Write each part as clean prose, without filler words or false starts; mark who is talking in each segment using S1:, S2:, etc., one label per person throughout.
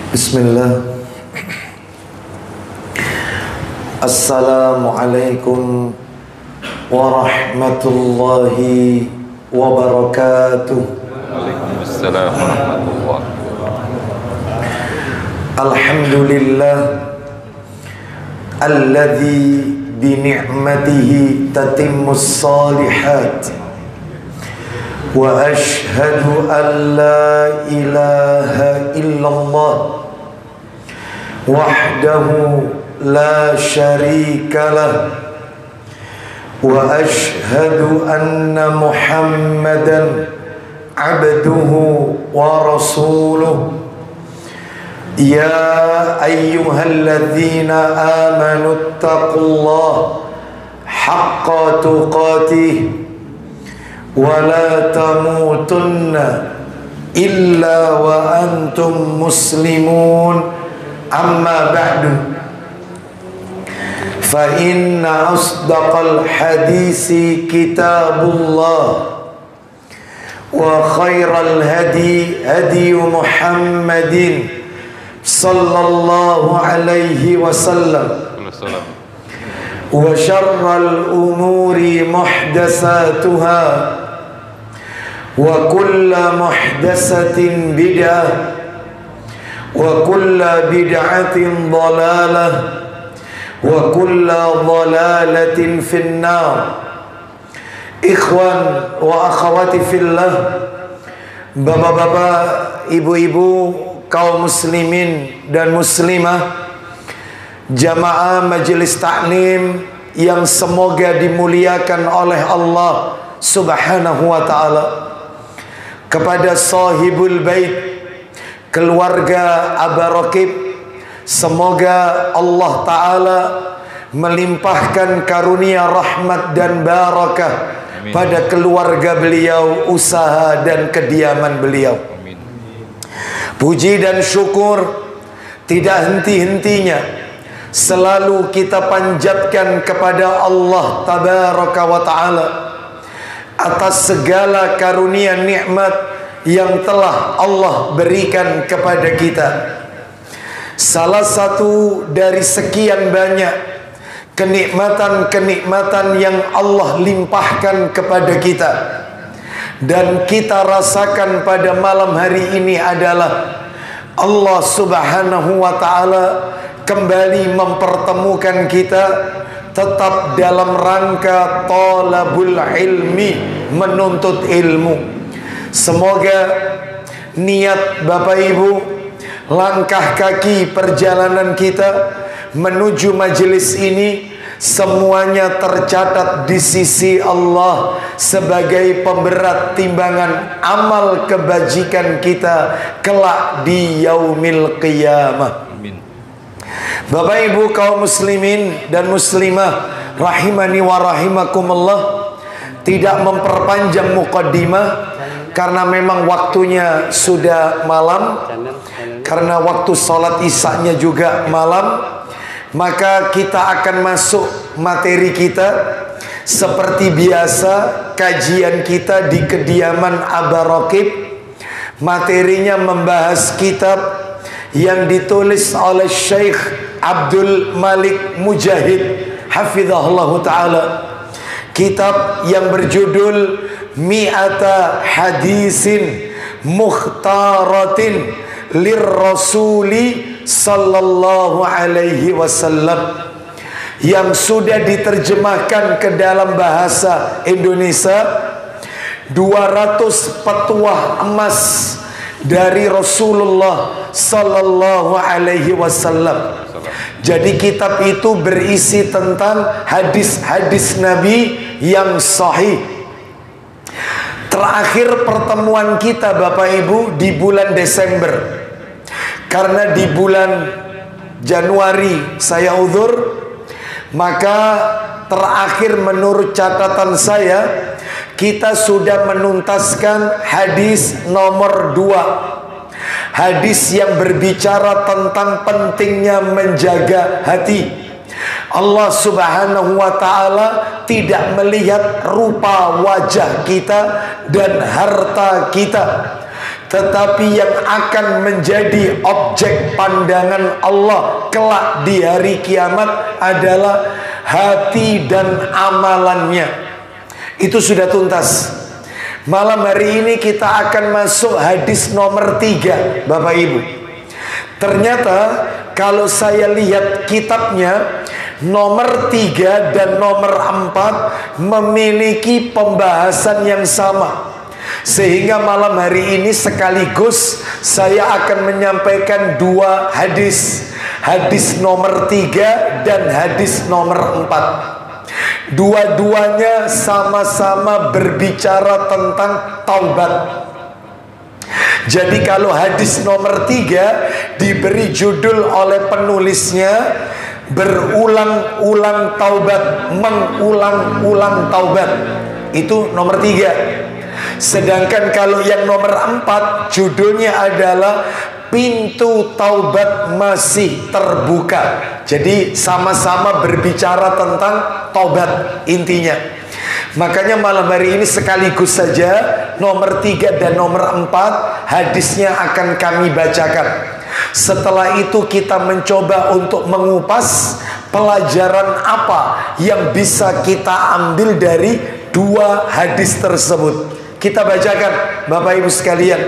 S1: Bismillah. Assalamualaikum warahmatullahi wabarakatuh.
S2: Waalaikumsalam warahmatullahi wabarakatuh.
S1: Alhamdulillah alladzi bi ni'matihi tatimmus shalihat. Wa ashhadu an la ilaha illallah wahdahu la syarika lah wa ashhadu anna Muhammadan abduhu wa rasuluh. Ya ayyuhalladzina amanu taqullaha haqqa tuqatih wa la tamutunna illa wa antum muslimun. Amma ba'du, fa inna asdaqal hadisi kitabullah wa khairal hadi hadi Muhammadin sallallahu alaihi wasallam wa syarral umuri muhdatsatuha wa kulla muhdatsatin bid'ah wa kulla bid'atin dhalalah wa kulla dhalalatin finnar. Ikhwan wa akhawati fillah, bapak-bapak, ibu-ibu, kaum muslimin dan muslimah, jamaah majelis taklim yang semoga dimuliakan oleh Allah subhanahu wa ta'ala. Kepada sahibul bait, keluarga Aba Raqib, semoga Allah ta'ala melimpahkan karunia rahmat dan barakah pada keluarga beliau, usaha dan kediaman beliau. Amin. Puji dan syukur tidak henti-hentinya selalu kita panjatkan kepada Allah tabaraka wa ta'ala atas segala karunia nikmat yang telah Allah berikan kepada kita. Salah satu dari sekian banyak kenikmatan-kenikmatan yang Allah limpahkan kepada kita dan kita rasakan pada malam hari ini adalah Allah subhanahu wa ta'ala kembali mempertemukan kita tetap dalam rangka talabul ilmi, menuntut ilmu. Semoga niat Bapak Ibu, langkah kaki perjalanan kita menuju majelis ini semuanya tercatat di sisi Allah sebagai pemberat timbangan amal kebajikan kita kelak di yaumil qiyamah. Amin. Bapak Ibu kaum muslimin dan muslimah rahimani wa rahimakumullah, tidak memperpanjang muqaddimah karena memang waktunya sudah malam, karena waktu sholat isya-nya juga malam, maka kita akan masuk materi kita. Seperti biasa, kajian kita di kediaman Aba Raqib, materinya membahas kitab yang ditulis oleh Syekh Abdul Malik Mujahid hafizahullah ta'ala. Kitab yang berjudul Mi'ata Hadisin Mukhtaratin Lirrasuli Sallallahu Alaihi Wasallam, yang sudah diterjemahkan ke dalam bahasa Indonesia. 200 petuah emas dari Rasulullah Sallallahu Alaihi Wasallam. Jadi kitab itu berisi tentang hadis-hadis Nabi yang sahih. Terakhir pertemuan kita Bapak Ibu di bulan Desember, karena di bulan Januari saya uzur, maka terakhir menurut catatan saya kita sudah menuntaskan hadis nomor 2, hadis yang berbicara tentang pentingnya menjaga hati. Allah subhanahu wa ta'ala tidak melihat rupa wajah kita dan harta kita, tetapi yang akan menjadi objek pandangan Allah kelak di hari kiamat adalah hati dan amalannya. Itu sudah tuntas. Malam hari ini kita akan masuk hadis nomor 3, Bapak Ibu. Ternyata kalau saya lihat kitabnya, nomor 3 dan nomor 4 memiliki pembahasan yang sama. Sehingga malam hari ini sekaligus saya akan menyampaikan 2 hadis. Hadis nomor 3 dan hadis nomor 4. Dua-duanya sama-sama berbicara tentang taubat. Jadi kalau hadis nomor 3 diberi judul oleh penulisnya berulang-ulang taubat, mengulang-ulang taubat. Itu nomor 3. Sedangkan kalau yang nomor 4 judulnya adalah pintu taubat masih terbuka. Jadi sama-sama berbicara tentang taubat intinya. Makanya malam hari ini sekaligus saja nomor 3 dan nomor 4 hadisnya akan kami bacakan. Setelah itu kita mencoba untuk mengupas pelajaran apa yang bisa kita ambil dari 2 hadis tersebut. Kita bacakan Bapak Ibu sekalian.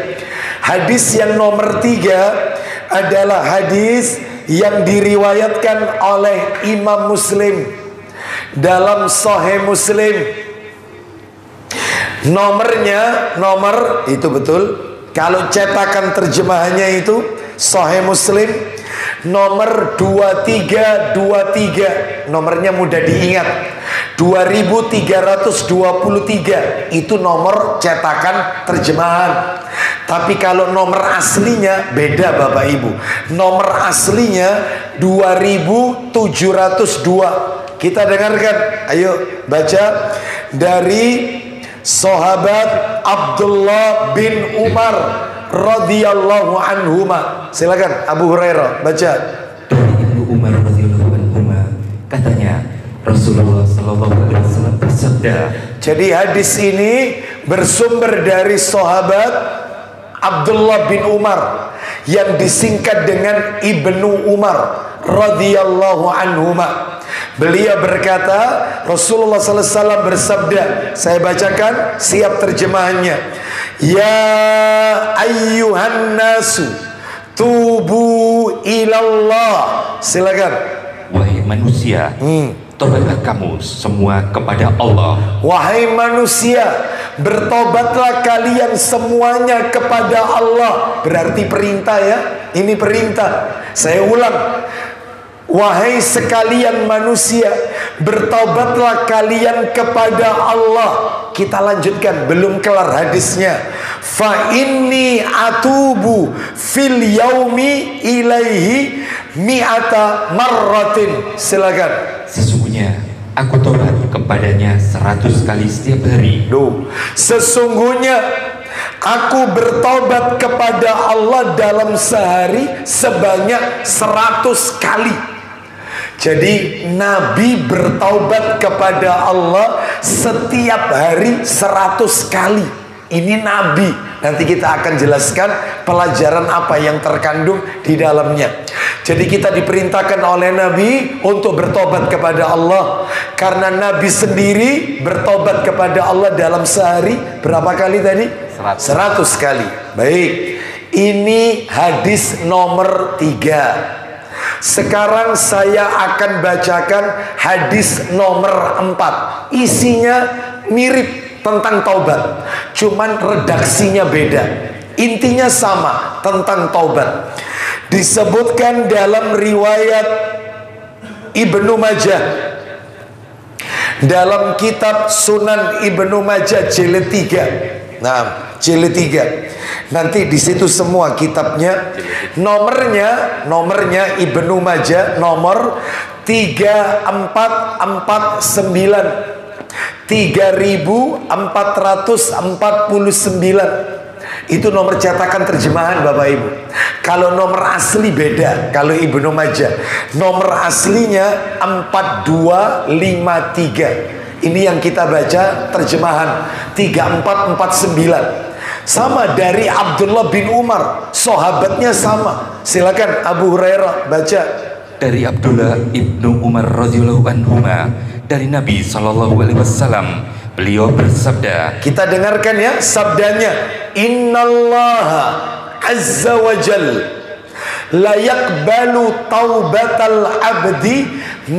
S1: Hadis yang nomor 3 adalah hadis yang diriwayatkan oleh Imam Muslim dalam Sahih Muslim. Nomornya, nomor itu betul. Kalau cetakan terjemahannya itu Sahih Muslim nomor 2323. Nomornya mudah diingat. 2323 itu nomor cetakan terjemahan. Tapi kalau nomor aslinya beda Bapak Ibu. Nomor aslinya 2702. Kita dengarkan. Ayo baca dari sahabat Abdullah bin Umar radhiyallahu anhuma. Silakan Abu Hurairah baca.
S3: Dari Ibnu Umar radhiyallahu anhuma, katanya Rasulullah sallallahu alaihi wasallam bersabda.
S1: Jadi hadis ini bersumber dari sahabat Abdullah bin Umar yang disingkat dengan Ibnu Umar radhiyallahu anhuma. Beliau berkata, Rasulullah sallallahu alaihi wasallam bersabda, saya bacakan, siap terjemahannya. Ya ayyuhan nasu tubu ilallah. Silakan.
S3: Wahai manusia, tobatlah kamu semua kepada Allah.
S1: Wahai manusia, bertobatlah kalian semuanya kepada Allah. Berarti perintah ya. Ini perintah. Saya ulang. Wahai sekalian manusia, bertobatlah kalian kepada Allah. Kita lanjutkan, belum kelar hadisnya. Fa inni atubu fil yaumi ilaihi mi'ata marratin. Silakan.
S3: Sesungguhnya aku tobat kepadanya 100 kali setiap hari.
S1: Sesungguhnya aku bertobat kepada Allah dalam sehari sebanyak 100 kali. Jadi Nabi bertaubat kepada Allah setiap hari 100 kali. Ini Nabi. Nanti kita akan jelaskan pelajaran apa yang terkandung di dalamnya. Jadi kita diperintahkan oleh Nabi untuk bertobat kepada Allah. Karena Nabi sendiri bertobat kepada Allah dalam sehari berapa kali tadi? 100 kali. Baik. Ini hadis nomor 3. Sekarang saya akan bacakan hadis nomor 4. Isinya mirip tentang taubat, cuman redaksinya beda. Intinya sama, tentang taubat. Disebutkan dalam riwayat Ibnu Majah, dalam kitab Sunan Ibnu Majah jilid 3. Nah, jilid 3. Nanti di situ semua kitabnya. Nomornya Ibnu Majah nomor 3449. 3449. Itu nomor cetakan terjemahan Bapak Ibu. Kalau nomor asli beda. Kalau Ibnu Majah nomor aslinya 4253. Ini yang kita baca terjemahan 3449. Sama dari Abdullah bin Umar, sahabatnya sama. Silakan Abu Hurairah baca.
S3: Dari Abdullah ibnu Umar radhiyallahu anhuma, dari Nabi sallallahu alaihi wasallam, beliau bersabda.
S1: Kita dengarkan ya sabdanya. Innallaha azza wa jal la yaqbalu taubatal abdi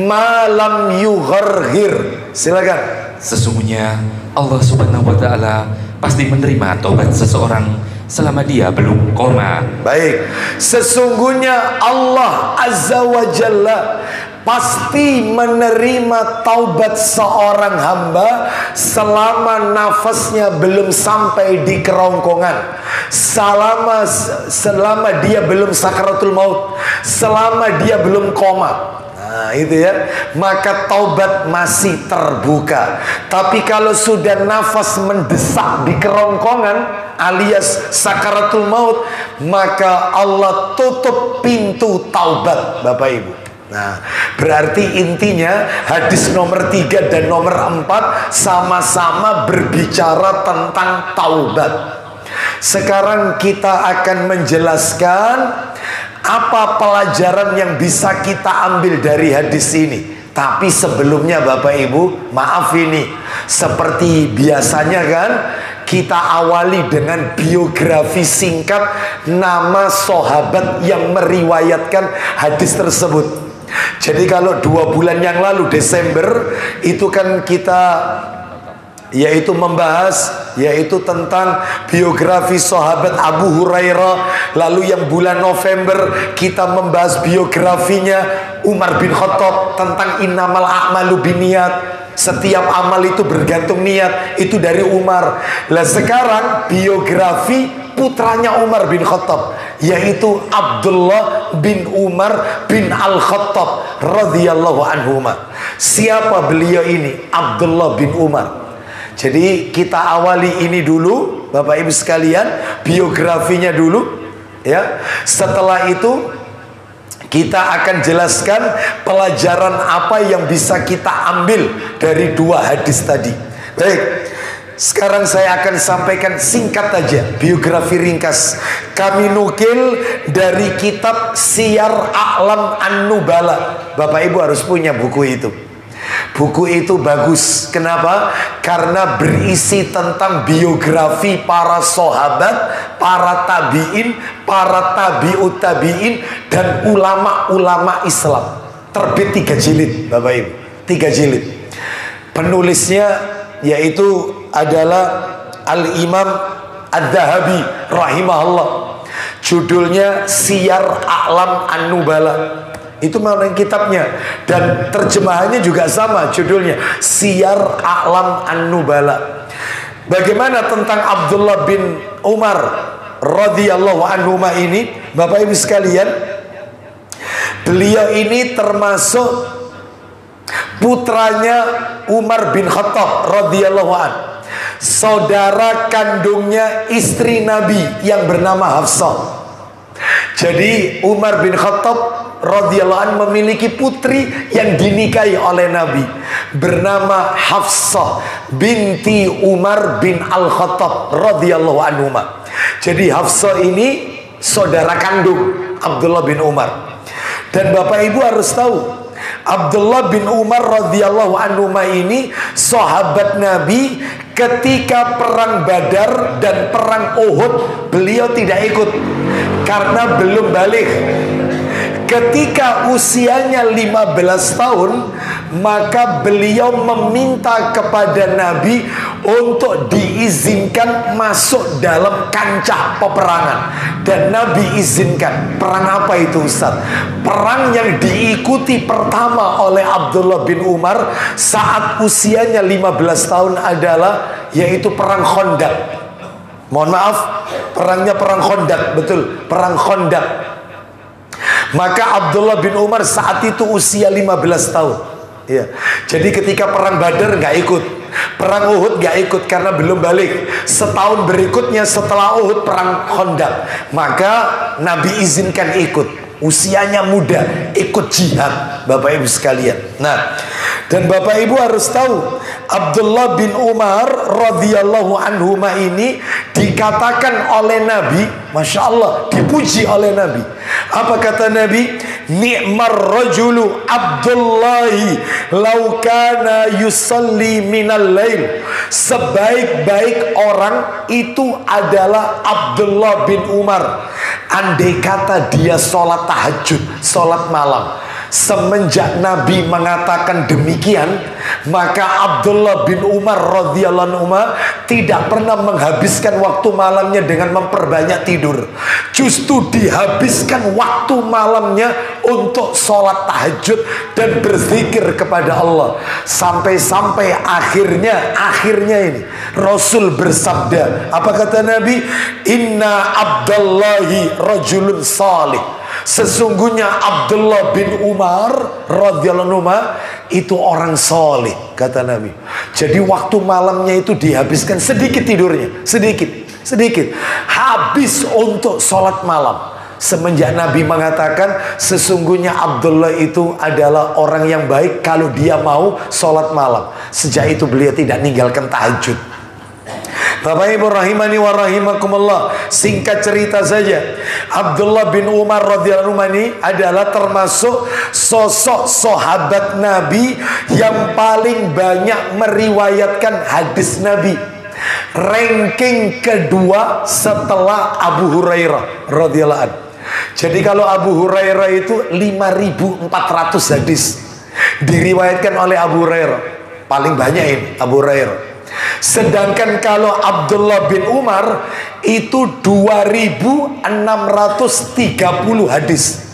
S1: ma lam yugharghir. Silakan.
S3: Sesungguhnya Allah subhanahu wa ta'ala pasti menerima taubat seseorang selama dia belum koma.
S1: Baik, sesungguhnya Allah azza wa jalla pasti menerima taubat seorang hamba selama nafasnya belum sampai di kerongkongan, selama dia belum sakaratul maut, selama dia belum koma. Nah itu ya, maka taubat masih terbuka. Tapi kalau sudah nafas mendesak di kerongkongan alias sakaratul maut, maka Allah tutup pintu taubat, Bapak Ibu. Nah, berarti intinya hadis nomor 3 dan nomor 4 sama-sama berbicara tentang taubat. Sekarang kita akan menjelaskan apa pelajaran yang bisa kita ambil dari hadis ini. Tapi sebelumnya Bapak Ibu, maaf ini seperti biasanya kan, kita awali dengan biografi singkat nama sahabat yang meriwayatkan hadis tersebut. Jadi kalau 2 bulan yang lalu Desember itu kan kita yaitu membahas yaitu tentang biografi sahabat Abu Hurairah. Lalu yang bulan November kita membahas biografinya Umar bin Khattab tentang innamal a'malu binniyat, setiap amal itu bergantung niat, itu dari Umar. Lah sekarang biografi putranya Umar bin Khattab, yaitu Abdullah bin Umar bin Al-Khattab radhiyallahu anhuma. Siapa beliau ini? Abdullah bin Umar. Jadi kita awali ini dulu Bapak Ibu sekalian, biografinya dulu ya. Setelah itu kita akan jelaskan pelajaran apa yang bisa kita ambil dari 2 hadis tadi. Baik, sekarang saya akan sampaikan singkat aja biografi ringkas. Kami nukil dari kitab Siyar A'lam An-Nubala. Bapak Ibu harus punya buku itu. Buku itu bagus. Kenapa? Karena berisi tentang biografi para sahabat, para tabi'in, para tabi'ut tabi'in, dan ulama-ulama Islam. Terbit 3 jilid Bapak Ibu, 3 jilid. Penulisnya yaitu adalah Al-Imam Ad-Dhahabi rahimahullah. Judulnya Siyar A'lam An-Nubala. Itu mana kitabnya, dan terjemahannya juga sama judulnya, Siyar A'lam An-Nubala. Bagaimana tentang Abdullah bin Umar radhiyallahu anhu ini Bapak Ibu sekalian? Beliau ini termasuk putranya Umar bin Khattab radhiyallahu anhu, saudara kandungnya istri Nabi yang bernama Hafsah. Jadi Umar bin Khattab radhiyallahu anhu memiliki putri yang dinikahi oleh Nabi bernama Hafsah binti Umar bin Al-Khattab radhiyallahu anhu. Jadi Hafsah ini saudara kandung Abdullah bin Umar. Dan Bapak Ibu harus tahu, Abdullah bin Umar radhiyallahu anhu ini sahabat Nabi. Ketika perang Badar dan perang Uhud beliau tidak ikut karena belum balik. Ketika usianya 15 tahun, maka beliau meminta kepada Nabi untuk diizinkan masuk dalam kancah peperangan. Dan Nabi izinkan. Perang apa itu Ustaz? Perang yang diikuti pertama oleh Abdullah bin Umar saat usianya 15 tahun adalah yaitu perang Khandaq. Mohon maaf, perangnya perang Khandaq, betul, perang Khandaq. Maka Abdullah bin Umar saat itu usia 15 tahun ya. Jadi ketika perang Badar nggak ikut, perang Uhud nggak ikut karena belum balik. Setahun berikutnya setelah Uhud perang Khandaq, maka Nabi izinkan ikut. Usianya muda, ikut jihad Bapak Ibu sekalian. Nah, Dan Bapak Ibu harus tahu, Abdullah bin Umar radhiyallahu anhuma ini dikatakan oleh Nabi, Masya Allah, dipuji oleh Nabi. Apa kata Nabi? Ni'mar rajulu Abdullahi law kana yusalli minal lail. Sebaik-baik orang itu adalah Abdullah bin Umar, andai kata dia sholat tahajud, sholat malam. Semenjak Nabi mengatakan demikian, maka Abdullah bin Umar radhiyallahu anhu tidak pernah menghabiskan waktu malamnya dengan memperbanyak tidur. Justru dihabiskan waktu malamnya untuk sholat tahajud dan berzikir kepada Allah. Sampai-sampai akhirnya ini Rasul bersabda, apa kata Nabi? Inna Abdullahi rajulun salih. Sesungguhnya Abdullah bin Umar radhiyallahu anhu itu orang soleh, kata Nabi. Jadi waktu malamnya itu dihabiskan sedikit tidurnya, sedikit habis untuk sholat malam. Semenjak Nabi mengatakan sesungguhnya Abdullah itu adalah orang yang baik kalau dia mau sholat malam, sejak itu beliau tidak meninggalkan tahajud. Bapak Ibu rahimani wa rahimakumullah, singkat cerita saja, Abdullah bin Umar radhiyallahu anhu ini adalah termasuk sosok sahabat Nabi yang paling banyak meriwayatkan hadis Nabi. Ranking kedua setelah Abu Hurairah radhiyallahu anhu. Jadi kalau Abu Hurairah itu 5.400 hadis diriwayatkan oleh Abu Hurairah, paling banyak ini Abu Hurairah. Sedangkan kalau Abdullah bin Umar itu 2.630 hadis.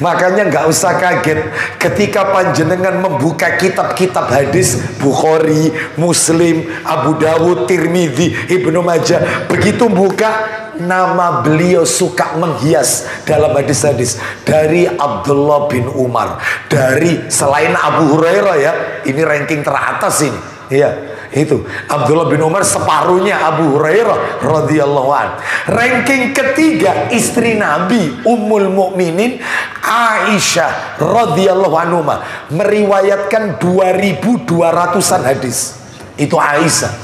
S1: Makanya nggak usah kaget ketika panjenengan membuka kitab-kitab hadis Bukhari, Muslim, Abu Dawud, Tirmidzi, Ibnu Majah, begitu buka nama beliau suka menghias dalam hadis-hadis dari Abdullah bin Umar. Dari selain Abu Hurairah ya, ini ranking teratas ini. Iya. Itu Abdullah bin Umar separuhnya Abu Hurairah radhiyallahu an. Ranking ketiga istri Nabi Ummul Mukminin Aisyah radhiyallahu anha meriwayatkan 2.200-an hadis. Itu Aisyah.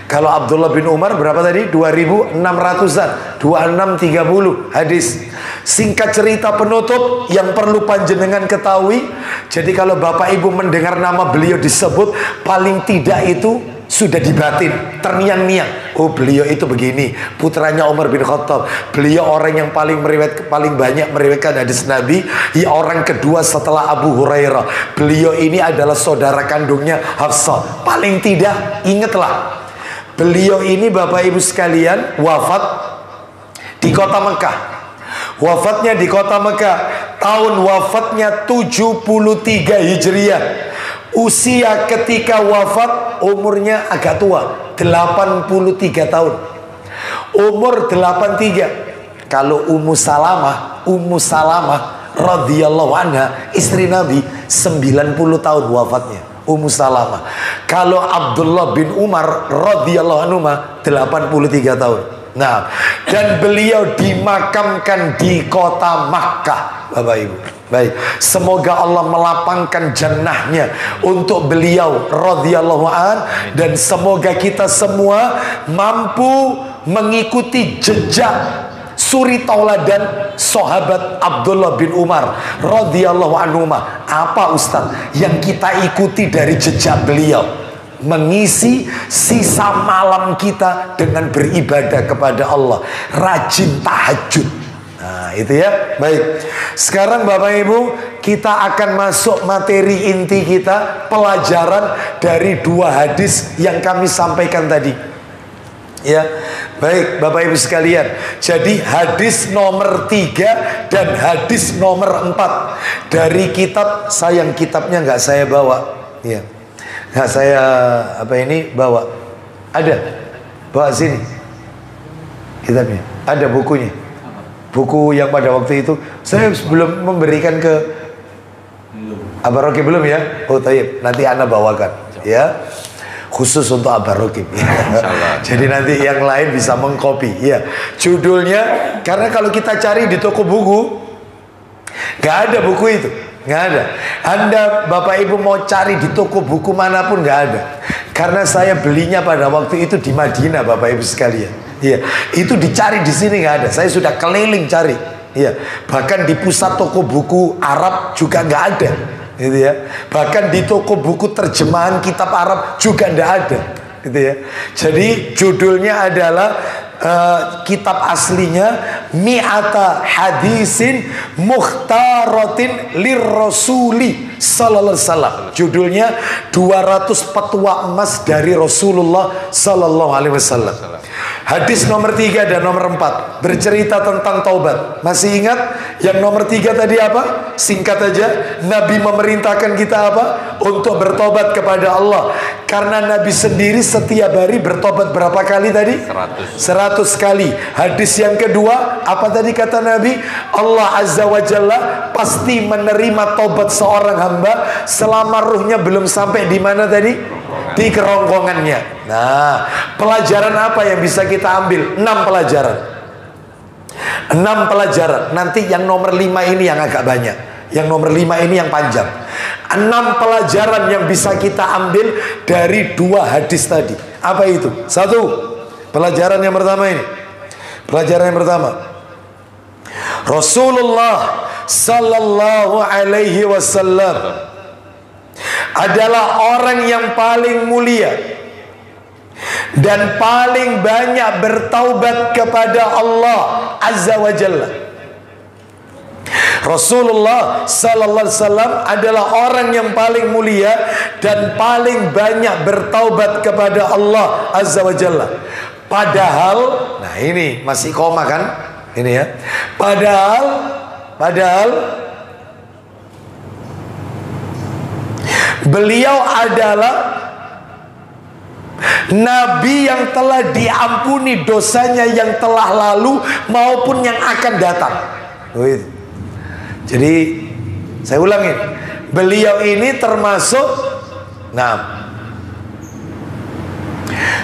S1: Kalau Abdullah bin Umar berapa tadi? 2.600-an, 2630 hadis. Singkat cerita penutup yang perlu panjenengan ketahui. Jadi kalau Bapak Ibu mendengar nama beliau disebut, paling tidak itu sudah dibatin, terniang-niang. Oh, beliau itu begini, putranya Umar bin Khattab. Beliau orang yang paling banyak meriwayatkan hadis Nabi. Ya, orang kedua setelah Abu Hurairah. Beliau ini adalah saudara kandungnya Hafsah. Paling tidak ingatlah, beliau ini Bapak Ibu sekalian wafat di kota Mekah. Wafatnya di kota Mekah, tahun wafatnya 73 Hijriah. Usia ketika wafat umurnya agak tua, 83 tahun. Umur 83. Kalau Ummu Salamah radhiyallahu anha, istri Nabi, 90 tahun wafatnya. Ummu Salamah. Kalau Abdullah bin Umar radhiyallahu anhu 83 tahun. Nah, dan beliau dimakamkan di kota Makkah, Bapak Ibu. Baik, semoga Allah melapangkan jannahnya untuk beliau radhiyallahu an, dan semoga kita semua mampu mengikuti jejak suri tauladan sahabat Abdullah bin Umar radhiyallahu anhu. Apa Ustaz yang kita ikuti dari jejak beliau? Mengisi sisa malam kita dengan beribadah kepada Allah, rajin tahajud. Nah, itu ya. Baik. Sekarang Bapak Ibu, kita akan masuk materi inti kita, pelajaran dari dua hadis yang kami sampaikan tadi. Ya. Baik, Bapak Ibu sekalian. Jadi hadis nomor 3 dan hadis nomor 4 dari kitab, sayang kitabnya nggak saya bawa. Ya. Nah, saya bawa. Ada, bawa sini kitabnya. Ada bukunya. Buku yang pada waktu itu saya belum memberikan ke Abah Rokim, belum ya? Oh, tayyib. Nanti Anda bawakan, ya. Khusus untuk Abah Rokim. Jadi nanti yang lain bisa mengcopy. Ya. Judulnya, karena kalau kita cari di toko buku, nggak ada buku itu. Nggak ada. Anda Bapak Ibu mau cari di toko buku manapun nggak ada. Karena saya belinya pada waktu itu di Madinah, Bapak Ibu sekalian. Iya, itu dicari di sini nggak ada. Saya sudah keliling cari. Iya, bahkan di pusat toko buku Arab juga nggak ada. Gitu ya. Bahkan di toko buku terjemahan kitab Arab juga nggak ada. Gitu ya. Jadi judulnya adalah kitab aslinya Mi'ata Hadisin Mukhtaratin Lirrasuli Sallallahu Alaihi Wasallam. Judulnya 200 petua emas dari Rasulullah Sallallahu Alaihi Wasallam. Hadis nomor 3 dan nomor 4 bercerita tentang taubat. Masih ingat yang nomor 3 tadi apa? Singkat aja, Nabi memerintahkan kita apa? Untuk bertobat kepada Allah. Karena Nabi sendiri setiap hari bertobat berapa kali tadi? 100 kali. Hadis yang kedua, apa tadi kata Nabi? Allah Azza wa Jalla pasti menerima taubat seorang hamba selama ruhnya belum sampai di mana tadi? Di kerongkongannya. Nah, pelajaran apa yang bisa kita ambil? 6 pelajaran. 6 pelajaran. Nanti yang nomor 5 ini yang agak banyak. Yang nomor 5 ini yang panjang. 6 pelajaran yang bisa kita ambil dari 2 hadis tadi. Apa itu? 1. Pelajaran yang pertama ini. Pelajaran yang pertama. Rasulullah sallallahu alaihi wasallam adalah orang yang paling mulia dan paling banyak bertaubat kepada Allah Azza wa Jalla. Rasulullah sallallahu alaihi wasallam adalah orang yang paling mulia dan paling banyak bertaubat kepada Allah Azza wa Jalla. Padahal, nah ini masih koma kan? Ini ya. Padahal beliau adalah Nabi yang telah diampuni dosanya yang telah lalu maupun yang akan datang. Jadi saya ulangi, beliau ini termasuk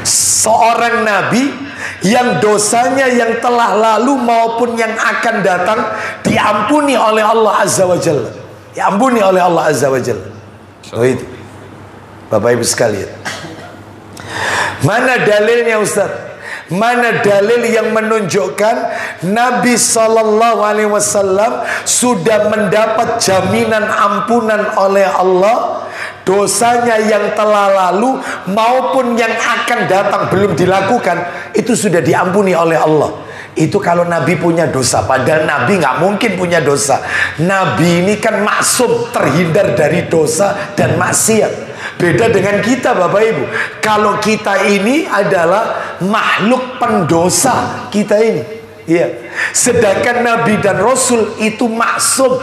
S1: seorang Nabi yang dosanya yang telah lalu maupun yang akan datang diampuni oleh Allah Azza wa Jalla. Diampuni oleh Allah Azza wa Jalla. Oh itu Bapak Ibu sekalian, mana dalilnya Ustaz? Mana dalil yang menunjukkan Nabi Sallallahu Alaihi Wasallam sudah mendapat jaminan ampunan oleh Allah, dosanya yang telah lalu maupun yang akan datang belum dilakukan itu sudah diampuni oleh Allah. Itu kalau Nabi punya dosa. Padahal Nabi nggak mungkin punya dosa. Nabi ini kan maksum, terhindar dari dosa dan maksiat. Beda dengan kita Bapak Ibu. Kalau kita ini adalah makhluk pendosa, kita ini. Iya. Sedangkan Nabi dan Rasul itu maksum.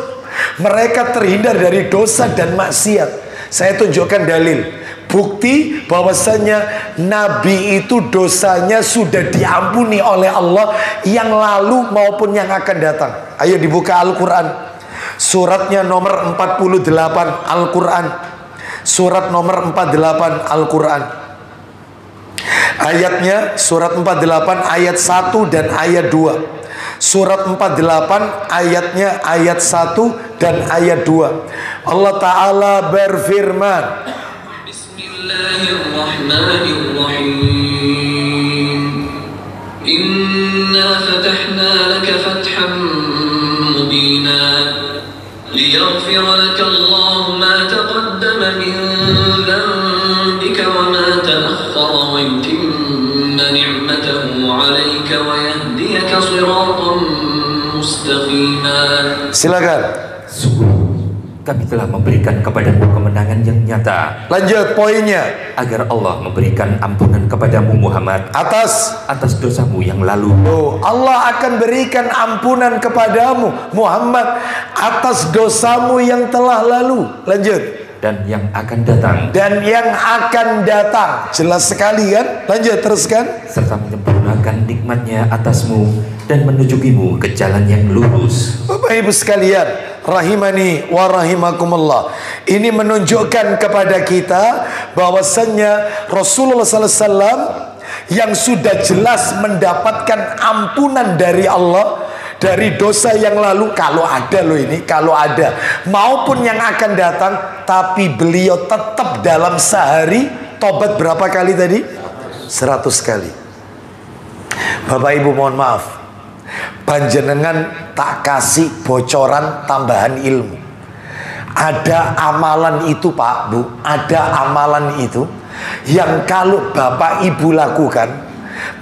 S1: Mereka terhindar dari dosa dan maksiat. Saya tunjukkan dalil. Bukti bahwasanya Nabi itu dosanya sudah diampuni oleh Allah yang lalu maupun yang akan datang. Ayo dibuka Al-Quran. Suratnya nomor 48 Al-Quran. Surat nomor 48 Al-Quran. Ayatnya surat 48 ayat 1 dan ayat 2. Surat 48 ayatnya ayat 1 dan ayat 2. Allah Ta'ala berfirman,
S4: Bismillahirrahmanirrahim. Inna fatahna laka fathan mubina liyaghfira laka Allahu ma taqaddama min dhanbika wa ma ta'akhkhara wa yutimma ni'matahu 'alayka wa yahdiyaka siratan mustaqima.
S1: Silakan.
S3: Kami telah memberikan kepadamu kemenangan yang nyata.
S1: Lanjut poinnya.
S3: Agar Allah memberikan ampunan kepadamu Muhammad atas dosamu yang lalu.
S1: Allah akan berikan ampunan kepadamu Muhammad atas dosamu yang telah lalu. Lanjut.
S3: Dan yang akan datang.
S1: Dan yang akan datang. Jelas sekali kan? Lanjut, teruskan.
S3: Serta menyempurnakan nikmatnya atasmu dan menunjukimu ke jalan yang lurus.
S1: Bapak Ibu sekalian, rahimani wa rahimakumullah. Ini menunjukkan kepada kita bahwasannya Rasulullah SAW yang sudah jelas mendapatkan ampunan dari Allah dari dosa yang lalu, kalau ada loh ini, kalau ada, maupun yang akan datang. Tapi beliau tetap dalam sehari tobat berapa kali tadi? 100 kali. Bapak Ibu mohon maaf, panjenengan tak kasih bocoran tambahan ilmu. Ada amalan itu Pak Bu, ada amalan itu yang kalau Bapak Ibu lakukan,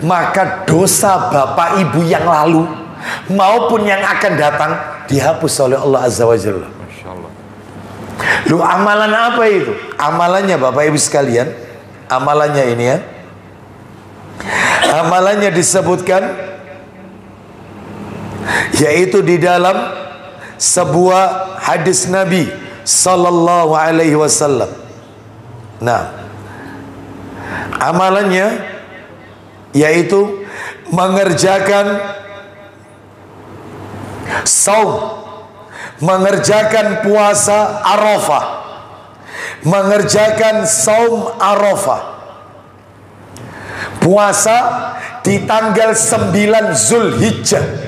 S1: maka dosa Bapak Ibu yang lalu maupun yang akan datang dihapus oleh Allah Azza wa Jalla. Lu amalan apa itu? Amalannya Bapak Ibu sekalian, amalannya ini ya, amalannya disebutkan, yaitu di dalam sebuah hadis Nabi Sallallahu Alaihi Wasallam. Nah, amalannya yaitu mengerjakan saum, mengerjakan puasa Arafah, mengerjakan saum Arafah, puasa di tanggal 9 Zulhijjah.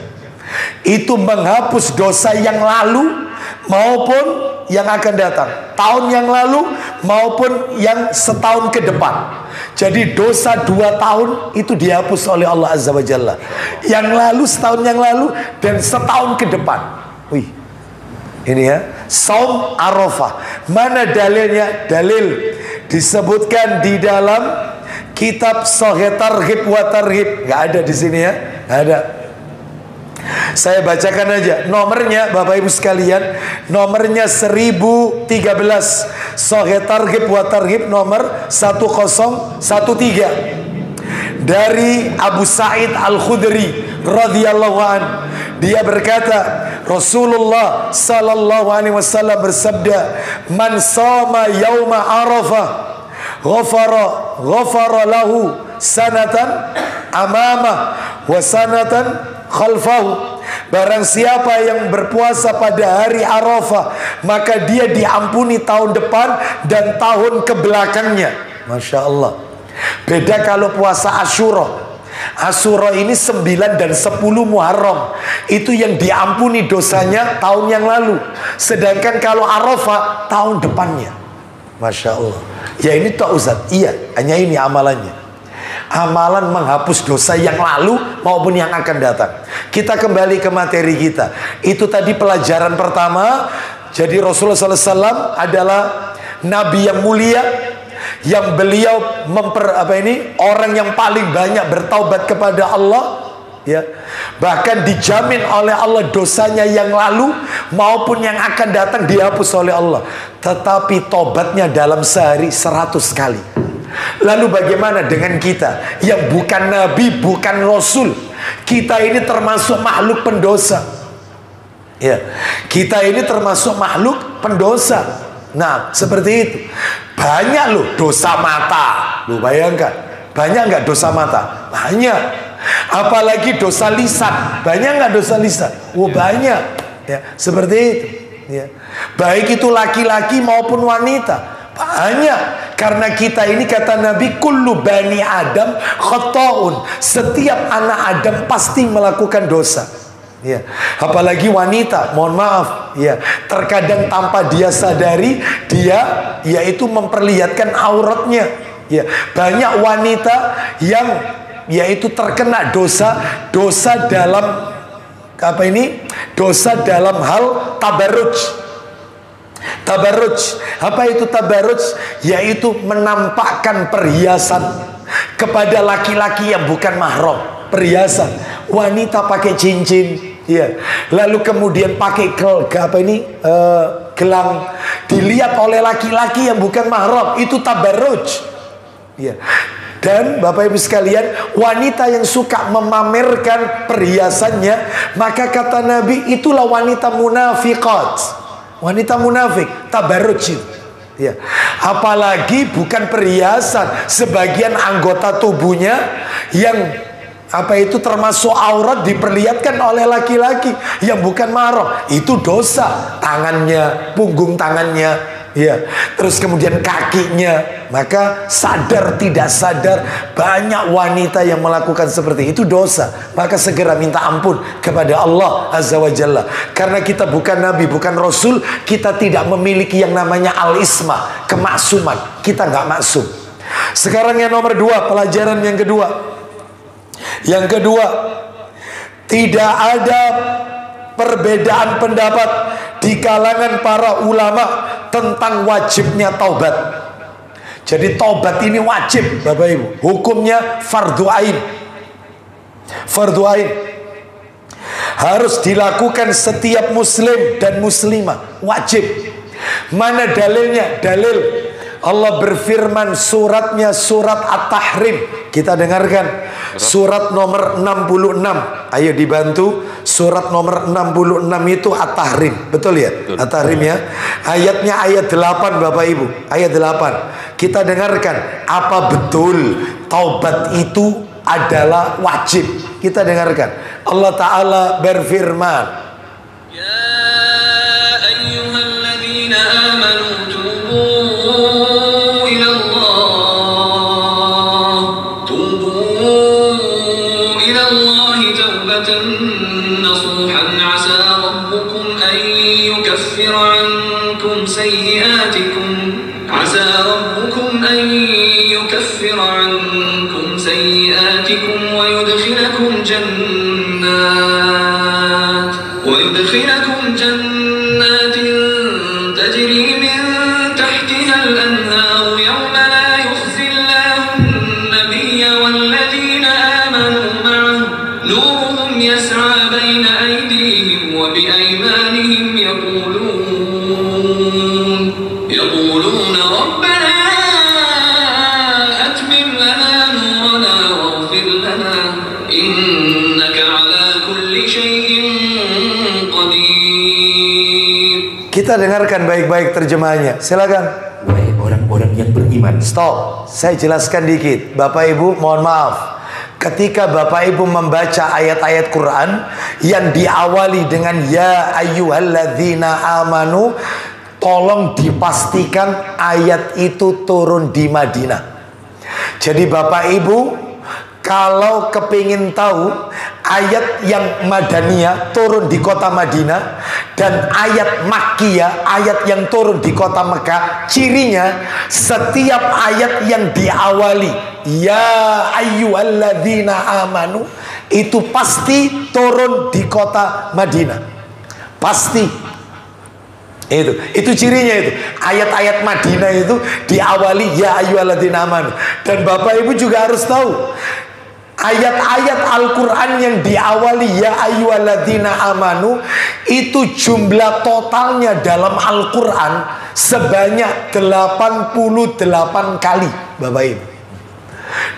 S1: Itu menghapus dosa yang lalu maupun yang akan datang, tahun yang lalu maupun yang setahun ke depan. Jadi dosa 2 tahun itu dihapus oleh Allah Azza wa Jalla, yang lalu, setahun yang lalu, dan setahun ke depan. Wih, ini ya, saum Arafah. Mana dalilnya? Dalil disebutkan di dalam kitab Sahih Targhib wa Tarhib. Nggak ada di sini ya, nggak ada. Saya bacakan aja nomornya Bapak Ibu sekalian. Nomornya 1013, Sahih Targhib wa Tarhib nomor 1013, dari Abu Sa'id Al-Khudri radhiyallahu an. Dia berkata, Rasulullah sallallahu alaihi wasallam bersabda, "Man shoma yauma Arafah ghafara lahu sanatan amamah wa sanatan khalfahu." Barang siapa yang berpuasa pada hari Arafah, maka dia diampuni tahun depan dan tahun kebelakangnya. Masya Allah. Beda kalau puasa Asyura. Asyura ini 9 dan 10 Muharram, itu yang diampuni dosanya tahun yang lalu. Sedangkan kalau Arafah tahun depannya. Masya Allah. Ya ini toh Ustaz. Iya, hanya ini amalannya. Amalan menghapus dosa yang lalu maupun yang akan datang. Kita kembali ke materi kita. Itu tadi pelajaran pertama. Jadi Rasulullah SAW adalah Nabi yang mulia, yang beliau orang yang paling banyak bertaubat kepada Allah, ya. Bahkan dijamin oleh Allah dosanya yang lalu maupun yang akan datang dihapus oleh Allah. Tetapi tobatnya dalam sehari 100 kali. Lalu bagaimana dengan kita yang bukan Nabi, bukan Rasul? Kita ini termasuk makhluk pendosa, ya. Kita ini termasuk makhluk pendosa. Nah, seperti itu. Banyak loh dosa mata. Lu bayangkan, banyak nggak dosa mata? Banyak. Apalagi dosa lisan. Banyak nggak dosa lisan? Banyak. Ya, seperti itu. Ya. Baik itu laki-laki maupun wanita. Banyak. Karena kita ini kata Nabi, kullu bani Adam khata'un. Setiap anak Adam pasti melakukan dosa. Ya. Apalagi wanita, mohon maaf, ya, terkadang tanpa dia sadari dia yaitu memperlihatkan auratnya. Ya. Banyak wanita yang yaitu terkena dosa dalam dosa dalam hal tabarruj. Tabarruj. Apa itu tabarruj? Yaitu menampakkan perhiasan kepada laki-laki yang bukan mahram. Perhiasan. Wanita pakai cincin, ya. Lalu kemudian pakai gelang, dilihat oleh laki-laki yang bukan mahram. Itu tabarruj. Ya. Dan Bapak Ibu sekalian, wanita yang suka memamerkan perhiasannya, maka kata Nabi, itulah wanita munafiqat. Wanita munafik, tabarruj. Ya. Apalagi bukan perhiasan, sebagian anggota tubuhnya yang termasuk aurat diperlihatkan oleh laki-laki yang bukan mahram. Itu dosa. Tangannya, punggung tangannya, ya, terus kemudian kakinya, maka sadar tidak sadar banyak wanita yang melakukan seperti itu dosa. Maka segera minta ampun kepada Allah Azza wa Jalla. Karena kita bukan nabi, bukan rasul, kita tidak memiliki yang namanya al-isma, kemaksuman. Kita nggak maksum. Sekarang yang nomor 2, pelajaran yang kedua. Yang kedua, tidak ada perbedaan pendapat di kalangan para ulama tentang wajibnya taubat. Jadi taubat ini wajib, Bapak Ibu. Hukumnya fardu ain. Fardu ain. Harus dilakukan setiap muslim dan muslimah. Wajib. Mana dalilnya? Dalil Allah berfirman, suratnya surat At-Tahrim. Kita dengarkan surat nomor 66. Ayo dibantu. Surat nomor 66 itu At-Tahrim. Betul ya? At-Tahrim ya. Ayatnya ayat 8 Bapak Ibu. Ayat 8. Kita dengarkan, apa betul taubat itu adalah wajib? Kita dengarkan. Allah Ta'ala berfirman,
S4: Ya ayyuhalladzina amanu tubu ilallahi taubatan nasuhan asa rabbukum an yukaffira ankum sayyiatikum wa yudkhilakum jannatin tajri min tahtiha al-anharu yawma la yukhzi Allahu an-nabiyya walladhina amanu ma'ahu nuruhum yas'a bayna aydihim wa bi aymanihim yaquluna rabbana atmim lana nurana waghfir lana innaka ala kulli shay'in qadir.
S1: kita dengarkan baik-baik terjemahannya. Silakan.
S3: Wahai orang-orang yang beriman.
S1: Stop. Saya jelaskan dikit. Bapak Ibu mohon maaf. Ketika Bapak Ibu membaca ayat-ayat Quran yang diawali dengan ya ayyuhalladzina amanu, tolong dipastikan ayat itu turun di Madinah. Jadi Bapak Ibu kalau kepingin tahu ayat yang Madaniyah turun di kota Madinah dan ayat Makkiyah, ayat yang turun di kota Mekah, cirinya setiap ayat yang diawali ya ayyuhalladzina amanu itu pasti turun di kota Madinah. Pasti. Itu cirinya itu. Ayat-ayat Madinah itu diawali ya ayyuhalladzina amanu. Dan Bapak Ibu juga harus tahu ayat-ayat Al-Quran yang diawali ya ayyuhalladzina amanu itu jumlah totalnya dalam Al-Quran sebanyak 88 kali Bapak Ibu.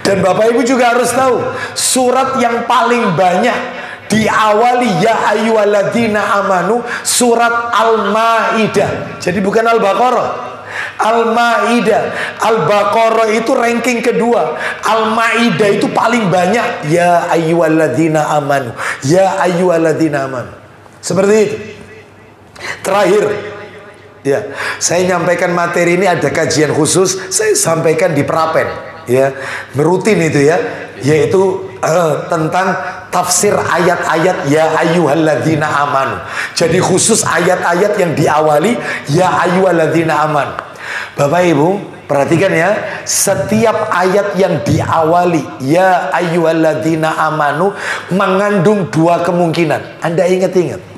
S1: Dan Bapak Ibu juga harus tahu surat yang paling banyak diawali ya ayyuhalladzina amanu surat Al-Maidah. Jadi bukan Al-Baqarah. Al-Maidah. Al-Baqarah itu ranking kedua. Al-Maidah itu paling banyak ya ayyuhalladzina amanu. Ya ayyuhalladzina amanu. Seperti itu. Terakhir ya, saya nyampaikan materi ini ada kajian khusus, saya sampaikan di Prapen ya, merutin itu ya, yaitu tentang tafsir ayat-ayat ya ayyuhalladzina amanu. Jadi khusus ayat-ayat yang diawali ya ayyuhalladzina amanu. Bapak Ibu perhatikan ya, setiap ayat yang diawali ya ayyuhalladzina amanu mengandung dua kemungkinan. Anda ingat-ingat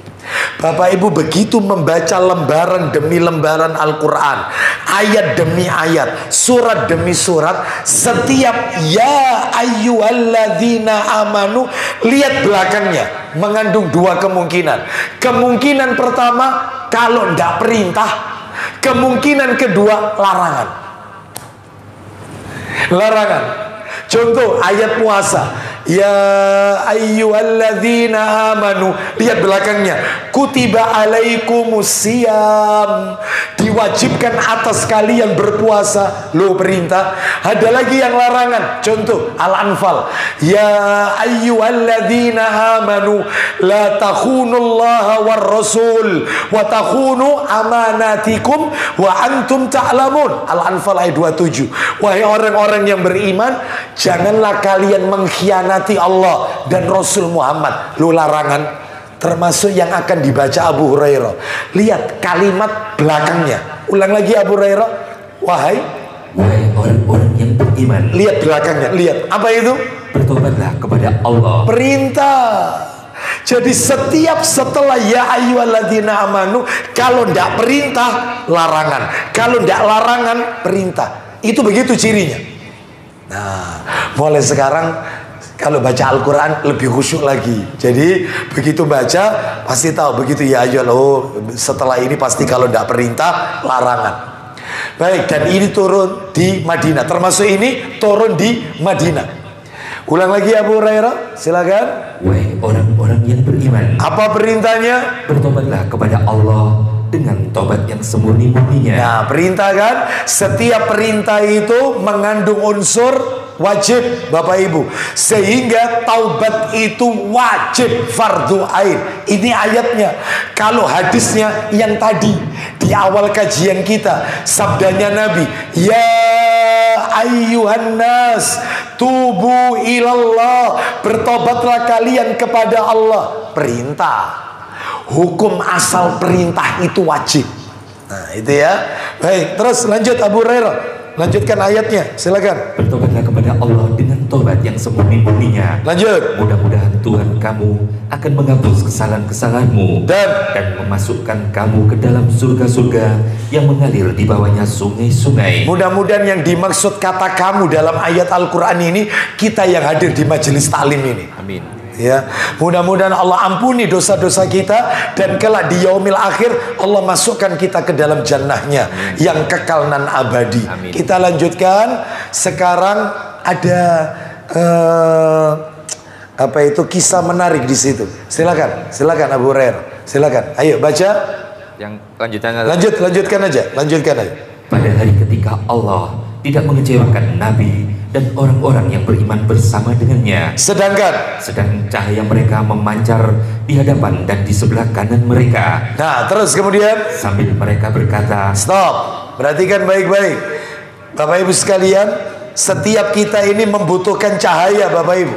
S1: Bapak Ibu begitu membaca lembaran demi lembaran Al-Quran, ayat demi ayat, surat demi surat, setiap ya ayyuhalladzina amanu, lihat belakangnya mengandung dua kemungkinan. Kemungkinan pertama kalau tidak perintah, kemungkinan kedua larangan. Larangan. Contoh ayat puasa Ya ayyuhalladzina amanu. Lihat belakangnya. Kutiba alaikumusiyam. Diwajibkan atas kalian berpuasa. Lo perintah. Ada lagi yang larangan. Contoh Al-Anfal. Ya ayyuhalladzina amanu la takhunullaha war rasul wa takhunu amanatikum wa antum ta'lamun. Al-Anfal ayat 27. Wahai orang-orang yang beriman, janganlah kalian mengkhianati Allah dan Rasul Muhammad. Lu larangan termasuk yang akan dibaca Abu Hurairah. Lihat kalimat belakangnya. Ulang lagi Abu Hurairah. Wahai
S3: orang-orang yang beriman.
S1: Lihat belakangnya. Lihat apa itu?
S3: Bertobatlah kepada Allah.
S1: Perintah. Jadi setiap setelah ya ayyuhalladzina amanu, kalau tidak perintah larangan, kalau tidak larangan perintah. Itu begitu cirinya. Nah, mulai sekarang kalau baca Al-Quran lebih khusyuk lagi. Jadi begitu baca pasti tahu begitu ya setelah ini pasti kalau tidak perintah larangan. Baik, dan ini turun di Madinah. Termasuk ini turun di Madinah. Ulang lagi Abu Hurairah, silakan.
S3: Wahai orang-orang yang beriman.
S1: Apa perintahnya?
S3: Bertobatlah kepada Allah dengan tobat yang semurni-murninya.
S1: Nah, perintah kan? Setiap perintah itu mengandung unsur wajib, Bapak Ibu. Sehingga taubat itu wajib, fardu ain. Ini ayatnya. Kalau hadisnya yang tadi di awal kajian kita, sabdanya Nabi, ya ayyuhan nas tubu ilallah, bertobatlah kalian kepada Allah. Perintah. Hukum asal perintah itu wajib. Nah, itu ya. Baik, terus lanjut Abu Hurairah. Lanjutkan ayatnya, silakan.
S3: Bertobatlah kepada Allah dengan tobat yang semurni-murninya.
S1: Lanjut.
S3: Mudah-mudahan Tuhan kamu akan menghapus kesalahan-kesalahanmu dan memasukkan kamu ke dalam surga-surga yang mengalir di bawahnya sungai-sungai.
S1: Mudah-mudahan yang dimaksud kata kamu dalam ayat Al-Quran ini kita yang hadir di majelis taklim ini.
S3: Amin.
S1: Ya, mudah-mudahan Allah ampuni dosa-dosa kita dan kelak di yaumil akhir Allah masukkan kita ke dalam jannahnya yang kekal nan abadi.
S3: Amin.
S1: Kita lanjutkan. Sekarang ada apa itu kisah menarik di situ. Silakan, silakan Abu Hurairah. Silakan. Ayo baca.
S2: Yang lanjutannya.
S1: Lanjutkan aja.
S3: Pada hari ketika Allah tidak mengecewakan Nabi dan orang-orang yang beriman bersama dengannya.
S1: Sedang
S3: cahaya mereka memancar di hadapan dan di sebelah kanan mereka.
S1: Nah, terus kemudian
S3: sambil mereka berkata,
S1: stop. Perhatikan baik-baik. Bapak Ibu sekalian, setiap kita ini membutuhkan cahaya, Bapak Ibu.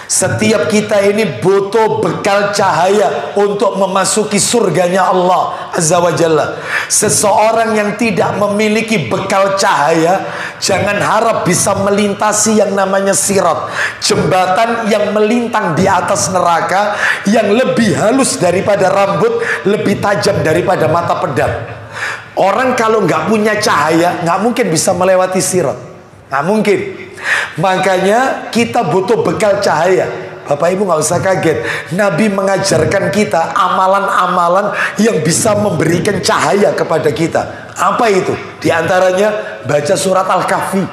S1: Setiap kita ini butuh bekal cahaya untuk memasuki surganya Allah Azza wa Jalla. Seseorang yang tidak memiliki bekal cahaya, jangan harap bisa melintasi yang namanya sirat, jembatan yang melintang di atas neraka, yang lebih halus daripada rambut, lebih tajam daripada mata pedang. Orang kalau nggak punya cahaya, nggak mungkin bisa melewati sirat, nggak mungkin. Makanya kita butuh bekal cahaya. Bapak Ibu nggak usah kaget, Nabi mengajarkan kita amalan-amalan yang bisa memberikan cahaya kepada kita. Apa itu? Di antaranya baca surat Al-Kahfi.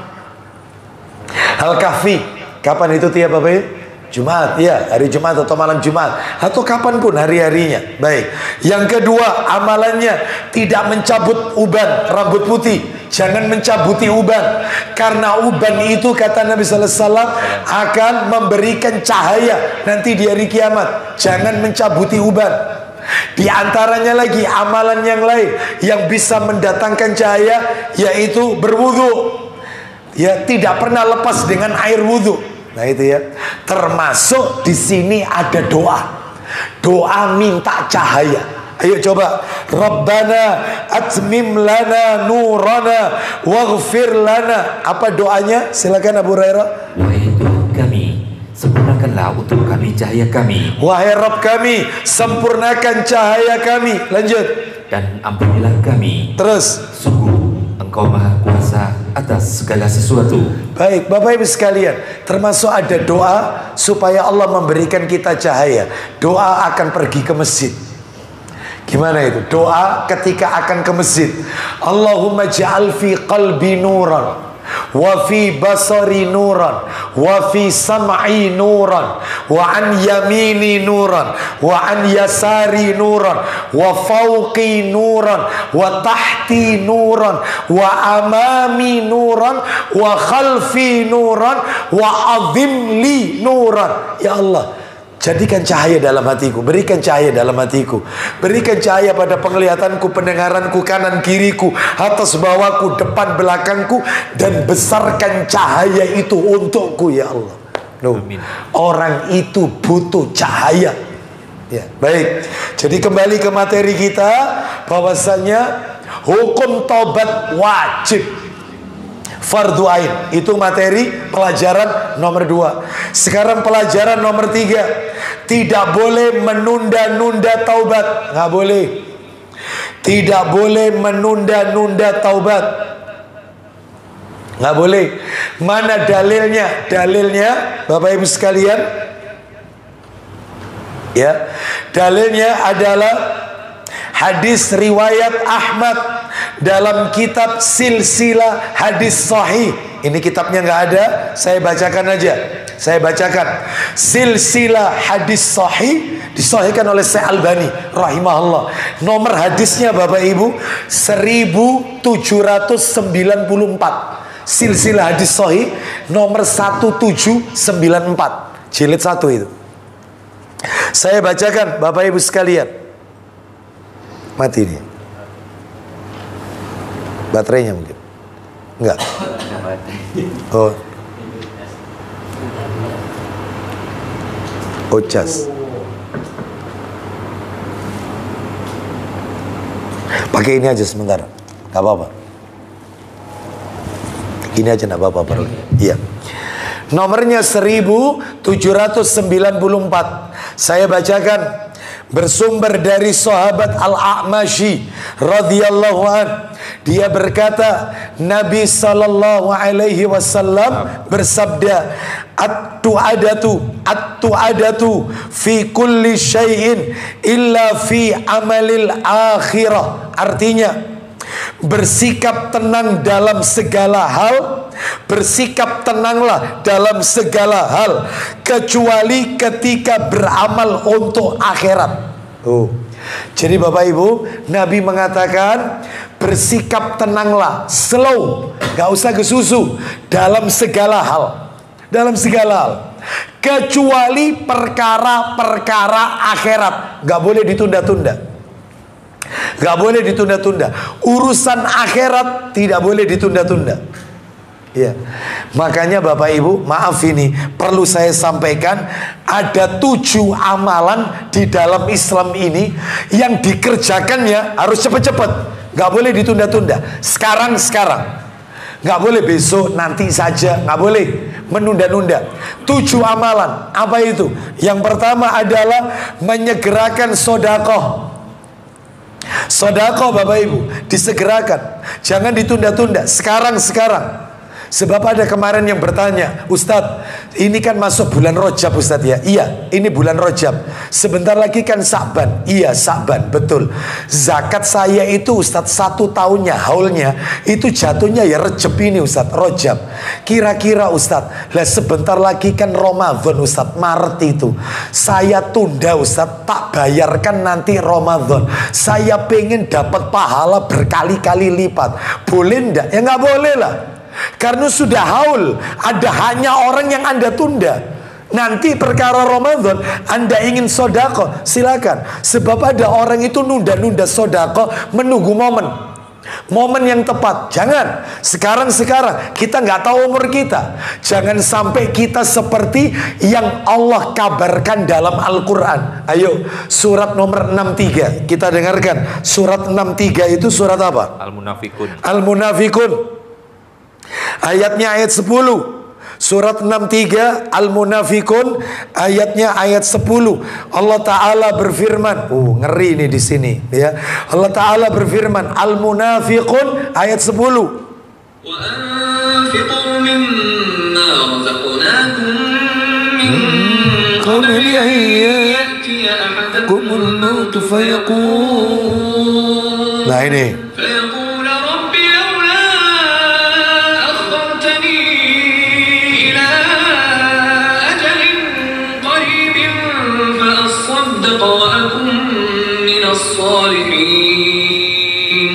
S1: Al-Kahfi, kapan itu tiap Bapak Ibu? Jumat, ya, hari Jumat atau malam Jumat, atau kapanpun hari-harinya. Baik. Yang kedua, amalannya tidak mencabut uban rambut putih. Jangan mencabuti uban, karena uban itu kata Nabi Sallallahu Alaihi Wasallam akan memberikan cahaya nanti di hari kiamat. Jangan mencabuti uban. Di antaranya lagi amalan yang lain yang bisa mendatangkan cahaya, yaitu berwudu. Ya, tidak pernah lepas dengan air wudu. Nah itu ya. Termasuk di sini ada doa. Doa minta cahaya. Ayo coba. Rabbana atmim lana nurana waghfir lana. Apa doanya? Silakan Abu Hurairah.
S3: Wahai Tuhan kami, sempurnakanlah untuk kami cahaya kami.
S1: Wahai Rabb kami, sempurnakan cahaya kami. Lanjut.
S3: Dan ampunilah kami.
S1: Terus.
S3: Sungguh Engkau Maha Kuasa atas segala sesuatu.
S1: Baik, Bapak Ibu sekalian, termasuk ada doa supaya Allah memberikan kita cahaya. Doa akan pergi ke masjid. Gimana itu? Doa ketika akan ke masjid. Allahumma ja'al fi qalbi nuran wa fi basari nuran, wa fi sam'i nuran, wa an yamini nuran, wa an yasari nuran, wa fawqi nuran, wa tahti nuran, wa amami nuran, wa khalfi nuran, wa azim li nuran. Ya Allah, jadikan cahaya dalam hatiku, berikan cahaya dalam hatiku, berikan cahaya pada penglihatanku, pendengaranku, kanan kiriku, atas bawahku, depan belakangku, dan besarkan cahaya itu untukku ya Allah. Orang itu butuh cahaya. Ya, baik. Jadi kembali ke materi kita, bahwasanya hukum taubat wajib, fardu ain. Itu materi pelajaran nomor 2. Sekarang pelajaran nomor 3. Tidak boleh menunda-nunda taubat. Nggak boleh. Tidak boleh menunda-nunda taubat. Nggak boleh. Mana dalilnya? Dalilnya Bapak Ibu sekalian, ya, dalilnya adalah hadis riwayat Ahmad dalam kitab silsilah hadis sahih. Ini kitabnya nggak ada, saya bacakan aja. Saya bacakan. Silsilah hadis sahih disahihkan oleh Syekh Albani rahimahullah. Nomor hadisnya Bapak Ibu 1794. Silsilah hadis sahih nomor 1794, jilid 1 itu. Saya bacakan Bapak Ibu sekalian. Mati ini. Baterainya mungkin. Enggak. Oh. Ocas. Pakai ini aja sebentar. Enggak apa-apa. Ini aja enggak apa-apa, Bro. Iya. Nomornya 1794. Saya bacakan. Bersumber dari sahabat Al-A'mashi radhiyallahu an, dia berkata, Nabi sallallahu alaihi wasallam bersabda, at-tu'adatu fi kulli syai'in illa fi amalil akhirah. Artinya, bersikap tenang dalam segala hal, bersikap tenanglah dalam segala hal, kecuali ketika beramal untuk akhirat. Jadi Bapak Ibu, Nabi mengatakan bersikap tenanglah, slow, gak usah kesusu dalam segala hal, dalam segala hal, kecuali perkara-perkara akhirat. Gak boleh ditunda-tunda. Gak boleh ditunda-tunda. Urusan akhirat tidak boleh ditunda-tunda. Ya. Makanya Bapak Ibu, maaf ini perlu saya sampaikan, ada 7 amalan di dalam Islam ini yang dikerjakannya harus cepat-cepat. Gak boleh ditunda-tunda. Sekarang. Gak boleh besok, nanti saja. Gak boleh menunda-nunda. 7 amalan. Apa itu? Yang pertama adalah menyegerakan sedekah. Sedekah Bapak Ibu disegerakan, jangan ditunda-tunda. Sekarang. Sebab ada kemarin yang bertanya, Ustadz, ini kan masuk bulan Rajab Ustadz ya? Iya, ini bulan Rajab. Sebentar lagi kan Sa'ban. Iya, Sa'ban, betul. Zakat saya itu Ustadz 1 tahunnya, haulnya itu jatuhnya ya Rajab ini Ustadz, Rajab. Kira-kira Ustadz, lah sebentar lagi kan Ramadan Ustadz, Maret itu. Saya tunda Ustadz, tak bayarkan nanti Ramadan. Saya pengen dapat pahala berkali-kali lipat. Boleh enggak? Ya nggak boleh lah. Karena sudah haul, ada hanya orang yang Anda tunda. Nanti perkara Ramadan Anda ingin sedekah, silakan. Sebab ada orang itu nunda-nunda sedekah menunggu momen yang tepat. Jangan sekarang kita nggak tahu umur kita. Jangan sampai kita seperti yang Allah kabarkan dalam Al-Quran. Ayo, surat nomor 63 kita dengarkan. Surat 63 itu surat apa? Al-Munafikun. Ayatnya ayat 10. Surat 63 Al-Munafikun, ayatnya ayat 10. Allah Ta'ala berfirman, ngeri ini di sini ya. Allah Ta'ala berfirman, Al-Munafikun ayat 10.
S4: Wa anfiqu mimma razaqnakum min qabli an ya'tiya ahadakumul maut fayaqul.
S1: Nah ini.
S4: فيقول رب لولا أخرتني الصالحين.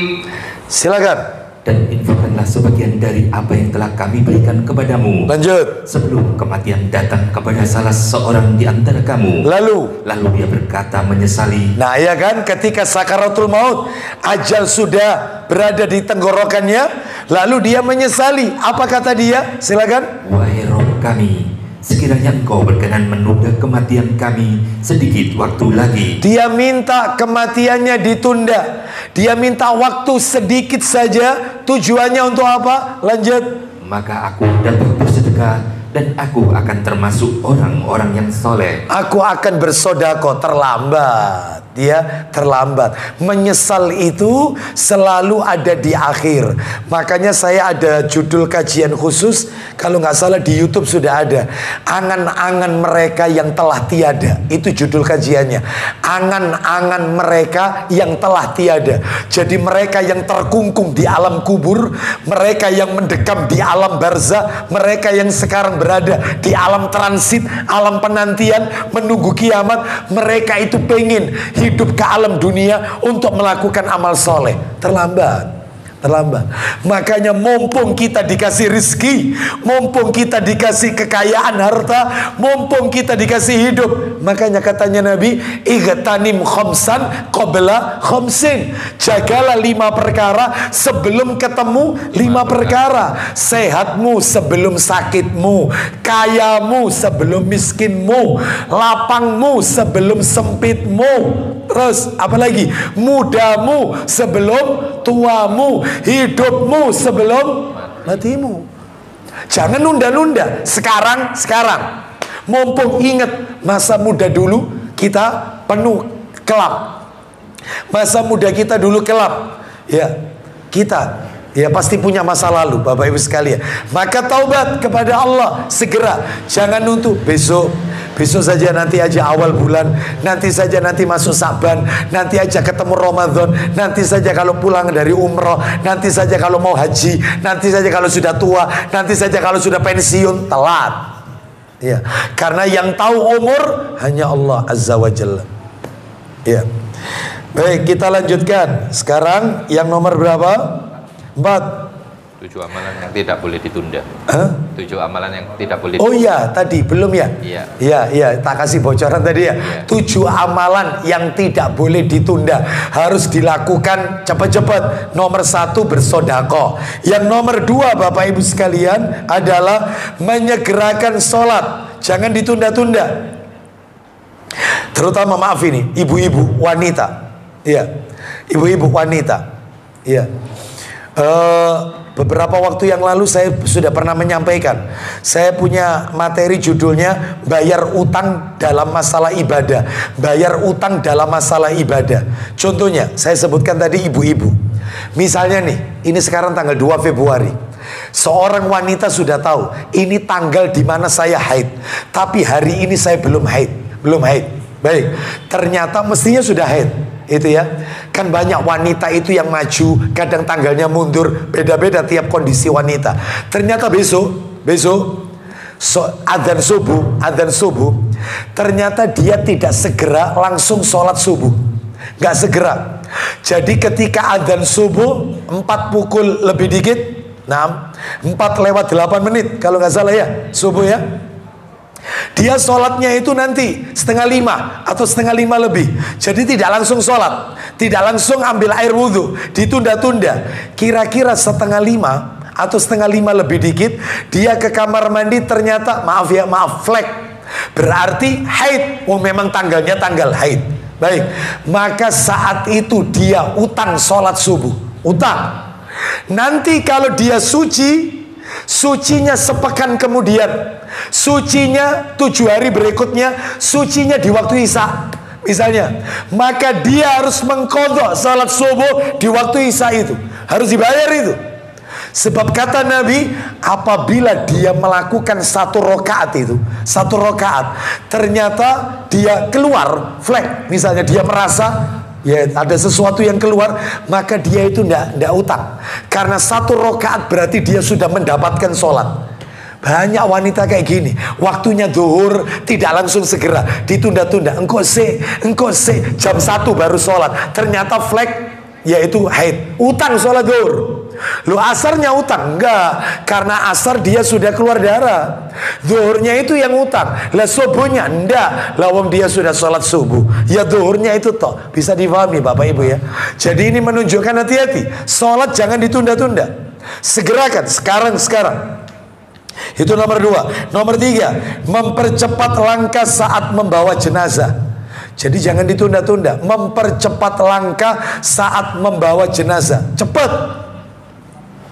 S1: Silakan.
S3: Dan infakkanlah sebagian dari apa yang telah kami berikan kepadamu.
S1: Lanjut.
S3: Sebelum kematian datang kepada salah seorang di antara kamu.
S1: Lalu
S3: dia berkata menyesali.
S1: Nah ya kan, ketika sakaratul maut, ajal sudah berada di tenggorokannya, lalu dia menyesali. Apa kata dia? Silakan.
S3: Wahai Rabb kami, sekiranya engkau berkenan menunda kematian kami sedikit waktu lagi.
S1: Dia minta kematiannya ditunda. Dia minta waktu sedikit saja. Tujuannya untuk apa? Lanjut.
S3: Maka aku dapat bersedekah dan aku akan termasuk orang-orang yang soleh.
S1: Aku akan bersodako. Terlambat. Dia terlambat. Menyesal itu selalu ada di akhir. Makanya saya ada judul kajian khusus, kalau nggak salah di YouTube sudah ada, angan-angan mereka yang telah tiada. Itu judul kajiannya, angan-angan mereka yang telah tiada. Jadi mereka yang terkungkung di alam kubur, mereka yang mendekam di alam barzah, mereka yang sekarang berada di alam transit, alam penantian, menunggu kiamat. Mereka itu pengen hidup ke alam dunia untuk melakukan amal soleh. Terlambat. Makanya mumpung kita dikasih rizki, mumpung kita dikasih kekayaan harta, mumpung kita dikasih hidup, makanya katanya Nabi, igtanim khamsan qabla khamsin. Jagalah 5 perkara sebelum ketemu 5 perkara. Sehatmu sebelum sakitmu, kayamu sebelum miskinmu, lapangmu sebelum sempitmu, terus apalagi, mudamu sebelum tuamu, hidupmu sebelum matimu. Jangan nunda-nunda. Sekarang. Mumpung ingat masa muda dulu kita penuh kelap. Masa muda kita dulu kelap. Ya, kita pasti punya masa lalu, Bapak Ibu sekalian. Maka taubat kepada Allah segera. Jangan nunggu besok saja, nanti aja awal bulan, nanti saja nanti masuk Sa'ban, nanti aja ketemu Ramadan, nanti saja kalau pulang dari umroh, nanti saja kalau mau haji, nanti saja kalau sudah tua, nanti saja kalau sudah pensiun. Telat. Ya, karena yang tahu umur hanya Allah Azza wa Jalla. Ya. Baik, kita lanjutkan. Sekarang yang nomor berapa? 4.
S2: 7 amalan yang tidak boleh ditunda. 7 amalan yang tidak boleh
S1: ditunda. Oh iya, tadi belum ya? Iya, tak kasih bocoran tadi ya. 7 amalan yang tidak boleh ditunda, harus dilakukan cepat-cepat. Nomor 1 bersodako. Yang nomor 2 Bapak Ibu sekalian adalah menyegerakan sholat. Jangan ditunda-tunda. Terutama maaf ini, ibu-ibu wanita. Iya, ibu-ibu wanita. Iya. Beberapa waktu yang lalu saya sudah pernah menyampaikan, saya punya materi judulnya bayar utang dalam masalah ibadah. Bayar utang dalam masalah ibadah. Contohnya saya sebutkan tadi ibu-ibu. Misalnya nih, ini sekarang tanggal 2 Februari. Seorang wanita sudah tahu ini tanggal di mana saya haid, tapi hari ini saya belum haid. Baik, ternyata mestinya sudah haid. Itu ya, kan banyak wanita itu yang maju, kadang tanggalnya mundur, beda-beda tiap kondisi wanita. Ternyata besok adzan subuh, ternyata dia tidak segera langsung sholat subuh, nggak segera. Jadi ketika adzan subuh 4 pukul lebih dikit, 4:08 kalau nggak salah ya, subuh ya. Dia sholatnya itu nanti 4:30 atau 4:30 lebih. Jadi tidak langsung sholat, tidak langsung ambil air wudhu, ditunda-tunda. Kira-kira 4:30 atau 4:30 lebih dikit, dia ke kamar mandi, ternyata maaf flek. Berarti haid. Memang tanggalnya tanggal haid. Baik, maka saat itu dia utang sholat subuh, utang. Nanti kalau dia sucinya sepekan kemudian, sucinya 7 hari berikutnya, sucinya di waktu Isya misalnya, maka dia harus mengqadha salat subuh di waktu Isya itu, harus dibayar itu. Sebab kata Nabi, apabila dia melakukan 1 rakaat itu, 1 rakaat, ternyata dia keluar flek, misalnya dia merasa ya ada sesuatu yang keluar, maka dia itu ndak utang. Karena 1 rakaat berarti dia sudah mendapatkan sholat. Banyak wanita kayak gini, waktunya zuhur tidak langsung segera, ditunda-tunda. Engkau se jam 1 baru sholat, ternyata flek yaitu haid, utang sholat zuhur. Lu asarnya utang? Enggak, karena asar dia sudah keluar darah. Zuhurnya itu yang utang. Lah subuhnya enggak, lawang dia sudah sholat subuh. Ya zuhurnya itu toh. Bisa difahami Bapak Ibu ya. Jadi ini menunjukkan hati-hati. Sholat jangan ditunda-tunda. Segerakan sekarang. Itu nomor 2. Nomor 3, mempercepat langkah saat membawa jenazah. Jadi jangan ditunda-tunda. Mempercepat langkah saat membawa jenazah. Cepat.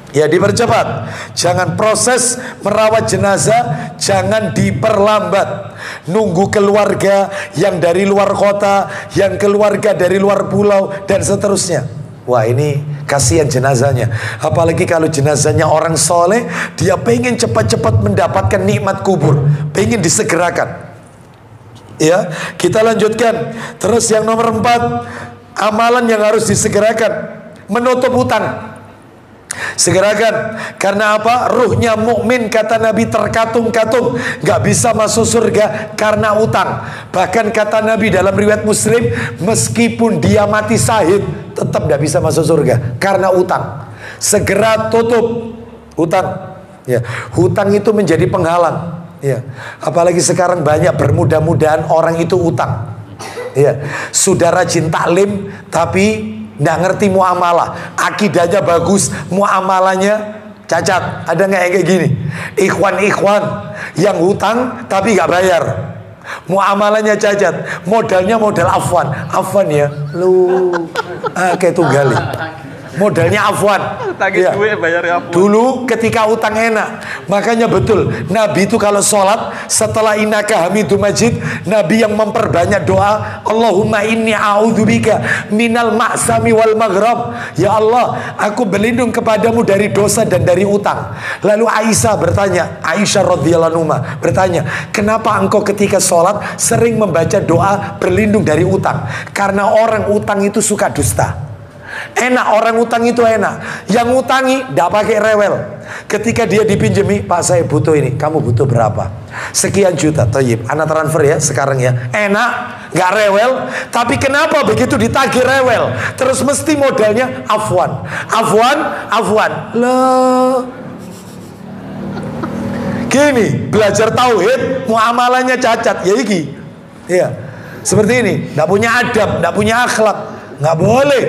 S1: Ya dipercepat. Jangan proses merawat jenazah, jangan diperlambat. Nunggu keluarga yang dari luar kota, yang keluarga dari luar pulau, dan seterusnya. Wah ini kasihan jenazahnya. Apalagi kalau jenazahnya orang soleh, dia pengen cepat-cepat mendapatkan nikmat kubur, pengen disegerakan. Ya, kita lanjutkan. Terus yang nomor 4, amalan yang harus disegerakan, menutup hutang. Segerakan. Karena apa? Ruhnya mukmin kata Nabi terkatung-katung, gak bisa masuk surga karena utang. Bahkan kata Nabi dalam riwayat Muslim, meskipun dia mati syahid tetap gak bisa masuk surga karena utang. Segera tutup hutang. Ya, hutang itu menjadi penghalang. Ya, apalagi sekarang banyak bermudah-mudahan orang itu utang. Ya, sudah rajin taklim tapi nggak ngerti muamalah, akidahnya bagus, muamalahnya cacat. Ada nggak yang kayak gini? Ikhwan yang hutang tapi nggak bayar, muamalahnya cacat, modalnya modal afwan ya, lu kayak tunggali. Modalnya afwan. Ya. Dulu ketika utang enak. Makanya betul, Nabi itu kalau sholat setelah innaka hamidum majid, Nabi yang memperbanyak doa, Allahumma inni a'udzubika minal ma'sami wal maghrab. Ya Allah, aku berlindung kepadamu dari dosa dan dari utang. Lalu Aisyah radhiyallahu anha bertanya, kenapa engkau ketika sholat sering membaca doa berlindung dari utang? Karena orang utang itu suka dusta. Enak, orang utang itu enak. Yang utangi tidak pakai rewel. Ketika dia dipinjemi, Pak saya butuh ini, kamu butuh berapa? Sekian juta. Thayyib, anak transfer ya sekarang ya. Enak, nggak rewel. Tapi kenapa begitu ditagih rewel? Terus mesti modalnya afwan. Loh, gini, belajar tauhid, muamalahnya cacat. Ya iki. Iya. Seperti ini, nggak punya adab, nggak punya akhlak, nggak boleh.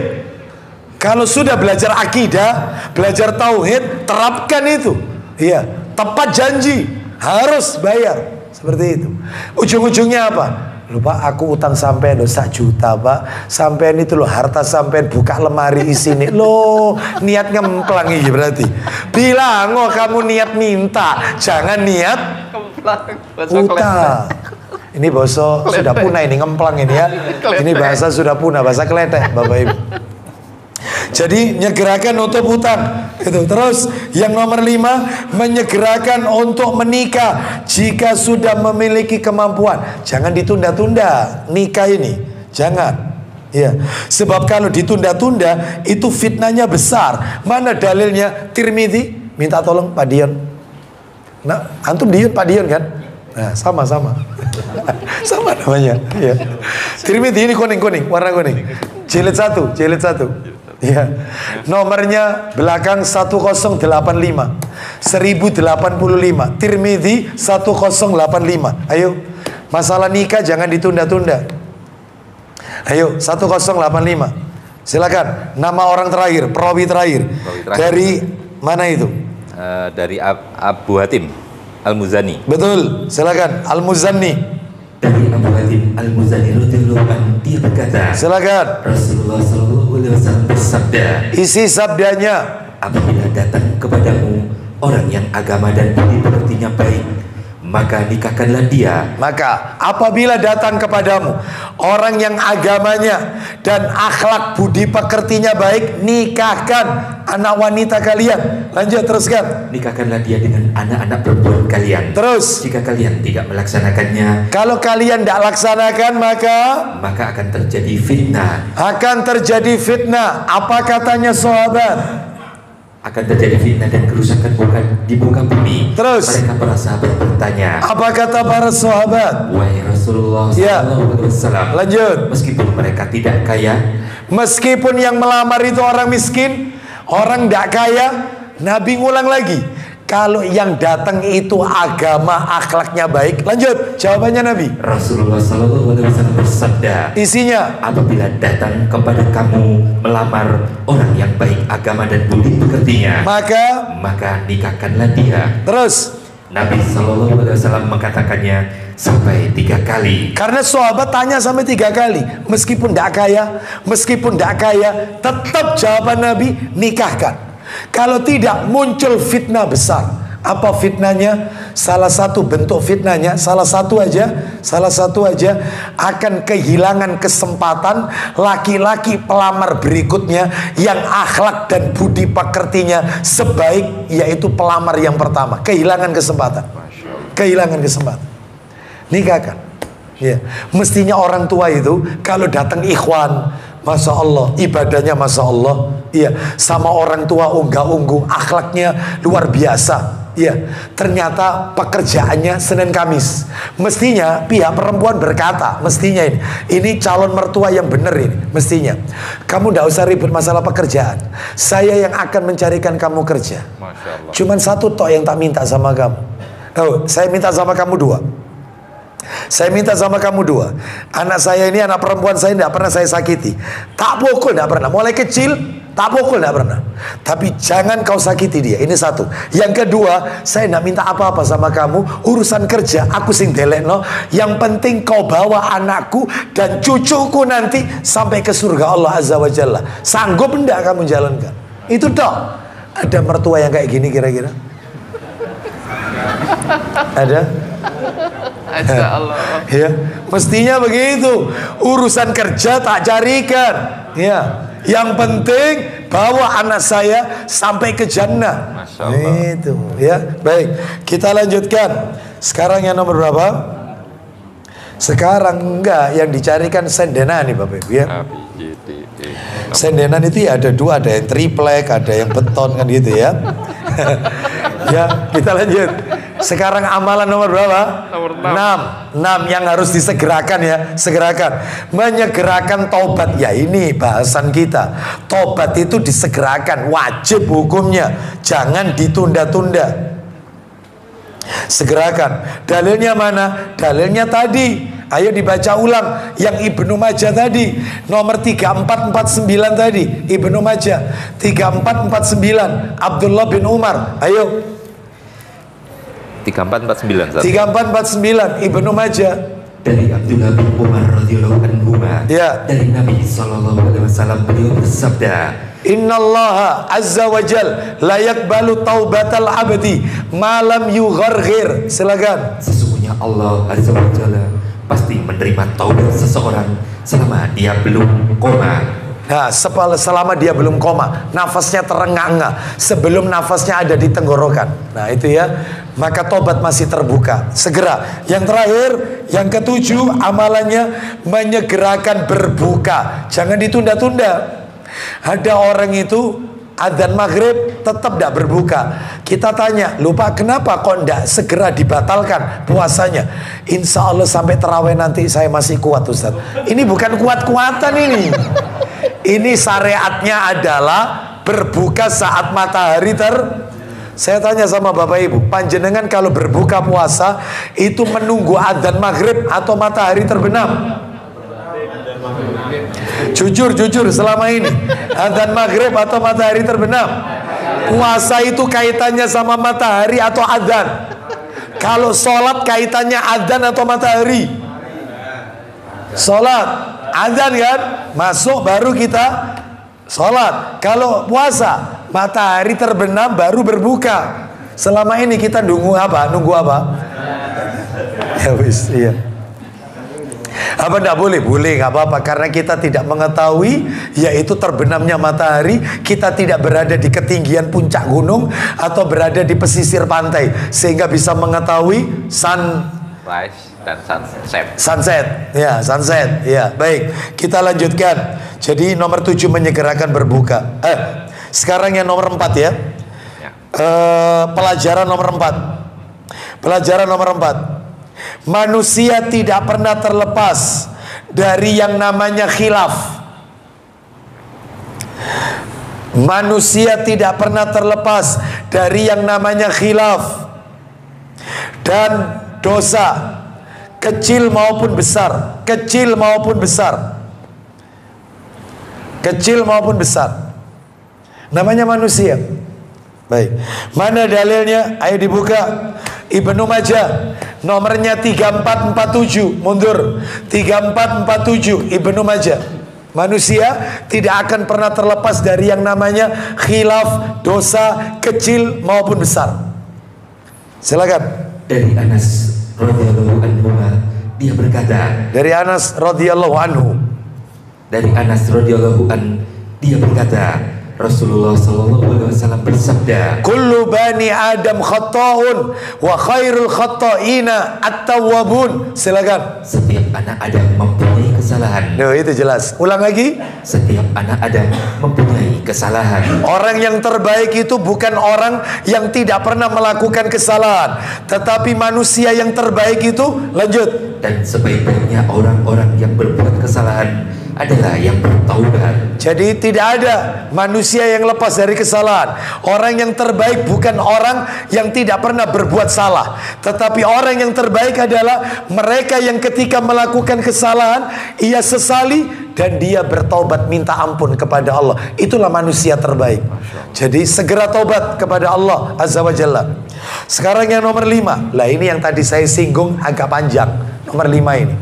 S1: Kalau sudah belajar akidah, belajar tauhid, terapkan itu. Iya, tepat janji, harus bayar. Seperti itu. Ujung-ujungnya apa? Lupa aku utang sampean 1 juta, Pak. Sampean itu loh, harta sampean buka lemari isi nih. Loh, niat ngemplang ini berarti. Bilang, kamu niat minta, jangan niat utang. Ini bahasa sudah punah ini, ngemplang ini ya. Ini bahasa sudah punah, bahasa kletek, Bapak Ibu. Jadi nyegerakan untuk hutang itu. Terus yang nomor 5, menyegerakan untuk menikah jika sudah memiliki kemampuan. Jangan ditunda-tunda nikah ini, jangan. Ya, sebab kalau ditunda-tunda itu fitnahnya besar. Mana dalilnya? Tirmidzi, minta tolong Pak Dion. Nah, antum Dion Pak Dion kan? Nah, sama sama namanya. Ya. Tirmidzi ini kuning, warna kuning. Jilid 1. Ya. Nomornya belakang 1085. 1085. Tirmidzi 1085. Ayo. Masalah nikah jangan ditunda-tunda. Ayo 1085. Silakan. Nama orang terakhir, perawi terakhir. Dari mana itu?
S2: Dari Abu Hatim Al-Muzani.
S1: Betul. Silakan. Al-Muzani.
S3: Dari Abu Hatim Al-Muzani radhiyallahu anhu, dia berkata, silakan. Rasulullah sallallahu alaihi wasallam bersabda, isi sabdanya, apabila datang kepadamu orang yang agama dan budi pekertinya baik, maka nikahkanlah dia.
S1: Maka apabila datang kepadamu orang yang agamanya dan akhlak budi pekertinya baik, nikahkan anak wanita kalian. Lanjut, teruskan.
S3: Nikahkanlah dia dengan anak-anak perempuan kalian.
S1: Terus,
S3: jika kalian tidak melaksanakannya,
S1: kalau kalian tidak laksanakan, maka
S3: akan terjadi fitnah.
S1: Akan terjadi fitnah. Apa katanya sahabat?
S3: akan terjadi fitnah dan kerusakan bukan di muka bumi.
S1: Terus
S3: mereka para sahabat bertanya,
S1: apa kata para sahabat?
S3: Wahai Rasulullah SAW,
S1: lanjut.
S3: Meskipun mereka tidak kaya,
S1: meskipun yang melamar itu orang miskin, orang tidak kaya, Nabi ngulang lagi, kalau yang datang itu agama akhlaknya baik. Lanjut jawabannya Nabi.
S3: Rasulullah SAW bersabda, isinya, apabila datang kepada kamu melamar orang yang baik agama dan budi pekertinya, maka nikahkanlah dia. Terus Nabi SAW mengatakannya sampai 3 kali.
S1: Karena sahabat tanya sampai 3 kali, meskipun tidak kaya, tetap jawaban Nabi, nikahkan. Kalau tidak, muncul fitnah besar. Apa fitnahnya? Salah satu bentuk fitnahnya, salah satu aja akan kehilangan kesempatan laki-laki pelamar berikutnya yang akhlak dan budi pekertinya sebaik, yaitu pelamar yang pertama. Kehilangan kesempatan. Nikahkan. Ya, mestinya orang tua itu kalau datang ikhwan, Masya Allah, ibadahnya Masya Allah, iya, sama orang tua unggah-ungguh, akhlaknya luar biasa. Ya, ternyata pekerjaannya Senin Kamis. Mestinya pihak perempuan berkata, mestinya ini calon mertua yang benar ini. Mestinya kamu tidak usah ribut masalah pekerjaan. Saya yang akan mencarikan kamu kerja. Cuman satu tok yang tak minta sama kamu. Oh, saya minta sama kamu 2. Anak saya ini, anak perempuan saya, tidak pernah saya sakiti. Tak pukul, tidak pernah. Mulai kecil, tak pukul, tidak pernah. Tapi jangan kau sakiti dia. Ini satu. Yang kedua, saya tidak minta apa-apa sama kamu. Urusan kerja, aku sing delekno. Yang penting kau bawa anakku dan cucuku nanti sampai ke surga Allah Azza wa Jalla. Sanggup tidak kamu jalankan? Itu dok. Ada mertua yang kayak gini kira-kira? Ada?
S2: Allah.
S1: Ya, mestinya begitu. Urusan kerja tak carikan. Ya, yang penting bawa anak saya sampai ke jannah. Itu, ya. Baik, kita lanjutkan. Sekarang yang nomor berapa? Sekarang enggak, yang dicarikan sendenan nih Bapak Ibu ya. Sendenan itu ya ada 2, ada yang triplek, ada yang beton kan gitu ya. Ya, kita lanjut. Sekarang amalan nomor berapa? Nomor 6 yang harus disegerakan ya. Segerakan. Menyegerakan taubat. Ya ini bahasan kita. Taubat itu disegerakan. Wajib hukumnya. Jangan ditunda-tunda. Segerakan. Dalilnya mana? Dalilnya tadi. Ayo dibaca ulang yang Ibnu Majah tadi, nomor 3449 tadi, Ibnu Majah 3449, Abdullah bin Umar. Ayo
S2: 3449
S1: 3449 Ibnu Majah.
S3: Dari Abdullah bin Umar radhiyallahu anhu, ya, dari Nabi SAW beliau bersabda, Innallaha azza wa jal la yakbalu taubatal abdi malam yugharghir. Silakan. Sesungguhnya Allah azza wa jalla pasti menerima taubat seseorang selama dia belum koma. Nah, selama dia belum koma, nafasnya terengah-engah, sebelum nafasnya ada di tenggorokan. Nah, itu ya. Maka tobat masih terbuka. Segera. Yang terakhir, yang ketujuh, amalannya menyegerakan berbuka. Jangan ditunda-tunda. Ada orang itu adzan maghrib tetap tidak berbuka. Kita tanya, lupa kenapa kok tidak segera dibatalkan puasanya? Insya Allah sampai terawih nanti saya masih kuat Ustaz. Ini bukan kuat-kuatan ini. Ini syariatnya adalah berbuka saat matahari Saya tanya sama Bapak Ibu, panjenengan kalau berbuka puasa itu menunggu adzan maghrib atau matahari terbenam? Jujur selama ini adzan maghrib atau matahari terbenam? Puasa itu kaitannya sama matahari atau adzan? Kalau sholat kaitannya adzan atau matahari? Sholat, adzan kan? Masuk baru kita sholat. Kalau puasa, matahari terbenam baru berbuka. Selama ini kita nunggu apa? Ya wis, iya. Apa tidak boleh? Boleh, nggak apa-apa. Karena kita tidak mengetahui, yaitu terbenamnya matahari. Kita tidak berada di ketinggian puncak gunung atau berada di pesisir pantai, sehingga bisa mengetahui sunrise
S2: dan sunset.
S1: Sunset. Ya, baik. Kita lanjutkan. Jadi nomor 7 menyegerakan berbuka. Sekarang yang nomor 4 ya. Pelajaran nomor 4. Pelajaran nomor 4. Manusia tidak pernah terlepas dari yang namanya khilaf. Manusia tidak pernah terlepas dari yang namanya khilaf dan dosa, kecil maupun besar, kecil maupun besar, kecil maupun besar. Namanya manusia. Baik, mana dalilnya? Ayo dibuka. Ibnu Majah nomornya 3447, mundur 3447 Ibnu Majah. Manusia tidak akan pernah terlepas dari yang namanya khilaf, dosa kecil maupun besar. Silakan.
S3: Dari Anas radhiyallahu anhu, dia berkata.
S1: Dari Anas radhiyallahu anhu.
S3: Dari Anas radhiyallahu an, dia berkata, Rasulullah sallallahu alaihi wasallam bersabda,
S1: kullu bani Adam khata'un wa khairul khata'ina at-tawwabun. Silakan.
S3: Setiap anak Adam mempunyai kesalahan.
S1: Duh, itu jelas. Ulang lagi.
S3: Setiap anak Adam mempunyai kesalahan.
S1: Orang yang terbaik itu bukan orang yang tidak pernah melakukan kesalahan, tetapi manusia yang terbaik itu, lanjut.
S3: Dan sebaik-baiknya orang-orang yang berbuat kesalahan adalah yang bertaubat.
S1: Jadi tidak ada manusia yang lepas dari kesalahan. Orang yang terbaik bukan orang yang tidak pernah berbuat salah, tetapi orang yang terbaik adalah mereka yang ketika melakukan kesalahan ia sesali dan dia bertaubat minta ampun kepada Allah. Itulah manusia terbaik. Jadi segera taubat kepada Allah Azza wa Jalla. Sekarang yang nomor 5. Lah ini yang tadi saya singgung agak panjang. Nomor 5 ini.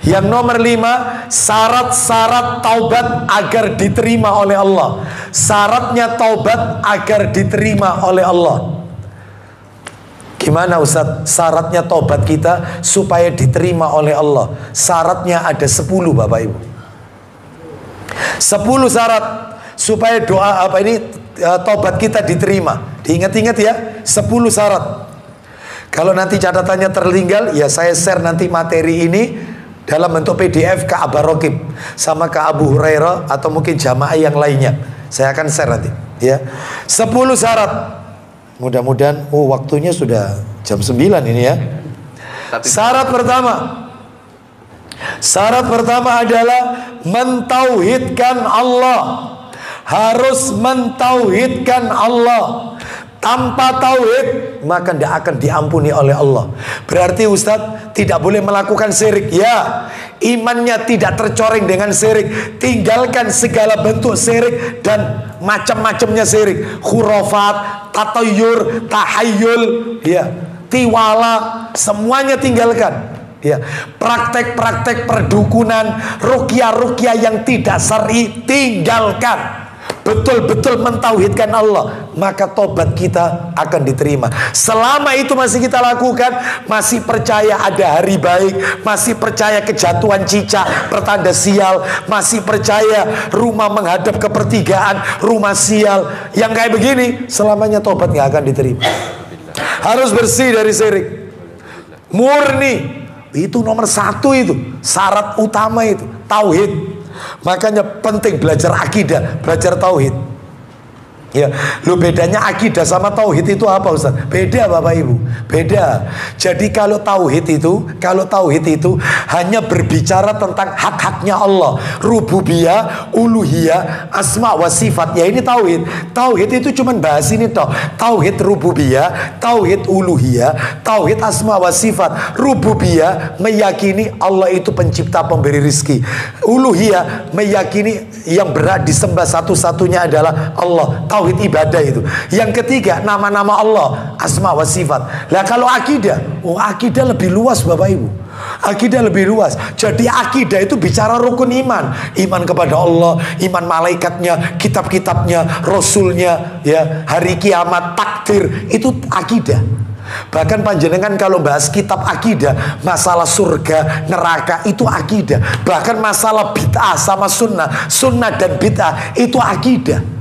S1: Yang nomor 5, syarat-syarat taubat agar diterima oleh Allah. Syaratnya taubat agar diterima oleh Allah. Gimana Ustaz syaratnya taubat kita supaya diterima oleh Allah? Syaratnya ada 10 Bapak Ibu. 10 syarat supaya doa taubat kita diterima. Diingat-ingat ya, 10 syarat. Kalau nanti catatannya tertinggal, ya saya share nanti materi ini dalam bentuk PDF ke Abah Rokib sama ke Abu Hurairah atau mungkin jamaah yang lainnya. Saya akan share nanti ya. 10 syarat. Mudah-mudahan waktunya sudah jam 9 ini ya. Syarat pertama. Syarat pertama adalah mentauhidkan Allah. Harus mentauhidkan Allah. Tanpa tauhid maka tidak akan diampuni oleh Allah. Berarti Ustadz tidak boleh melakukan syirik. Ya, imannya tidak tercoreng dengan syirik. Tinggalkan segala bentuk syirik dan macam-macamnya syirik. Khurafat, tatayur, tahayul, ya, tiwala, semuanya tinggalkan. Ya, praktek-praktek perdukunan, ruqyah-ruqyah yang tidak syar'i tinggalkan. Betul-betul mentauhidkan Allah, maka tobat kita akan diterima. Selama itu masih kita lakukan, masih percaya ada hari baik, masih percaya kejatuhan cicak pertanda sial, masih percaya rumah menghadap ke pertigaan, rumah sial, yang kayak begini, selamanya tobat nggak akan diterima. Harus bersih dari syirik, murni. Itu nomor 1 itu, syarat utama itu, tauhid. Makanya penting belajar akidah, belajar tauhid. Ya, lu bedanya akidah sama tauhid itu apa Ustaz? Beda Bapak Ibu, beda. Jadi kalau tauhid itu hanya berbicara tentang hak-haknya Allah, rububiyah, uluhiyah, asma wa sifat. Ya ini tauhid. Tauhid itu cuma bahas ini toh. Tauhid rububiyah, tauhid uluhiyah, tauhid asma wa sifat. Rububiyah meyakini Allah itu pencipta pemberi rizki. Uluhiyah meyakini yang berhak disembah satu-satunya adalah Allah. Tauhid ibadah itu. Yang ketiga, nama-nama Allah, asma wa sifat. Lah kalau akidah, akidah lebih luas Bapak Ibu. Akidah lebih luas. Jadi akidah itu bicara rukun iman. Iman kepada Allah, iman malaikatnya, kitab-kitabnya, rasulnya, ya, hari kiamat, takdir, itu akidah. Bahkan panjenengan kalau bahas kitab akidah, masalah surga, neraka, itu akidah. Bahkan masalah bid'ah sama sunnah, sunnah dan bid'ah, itu akidah.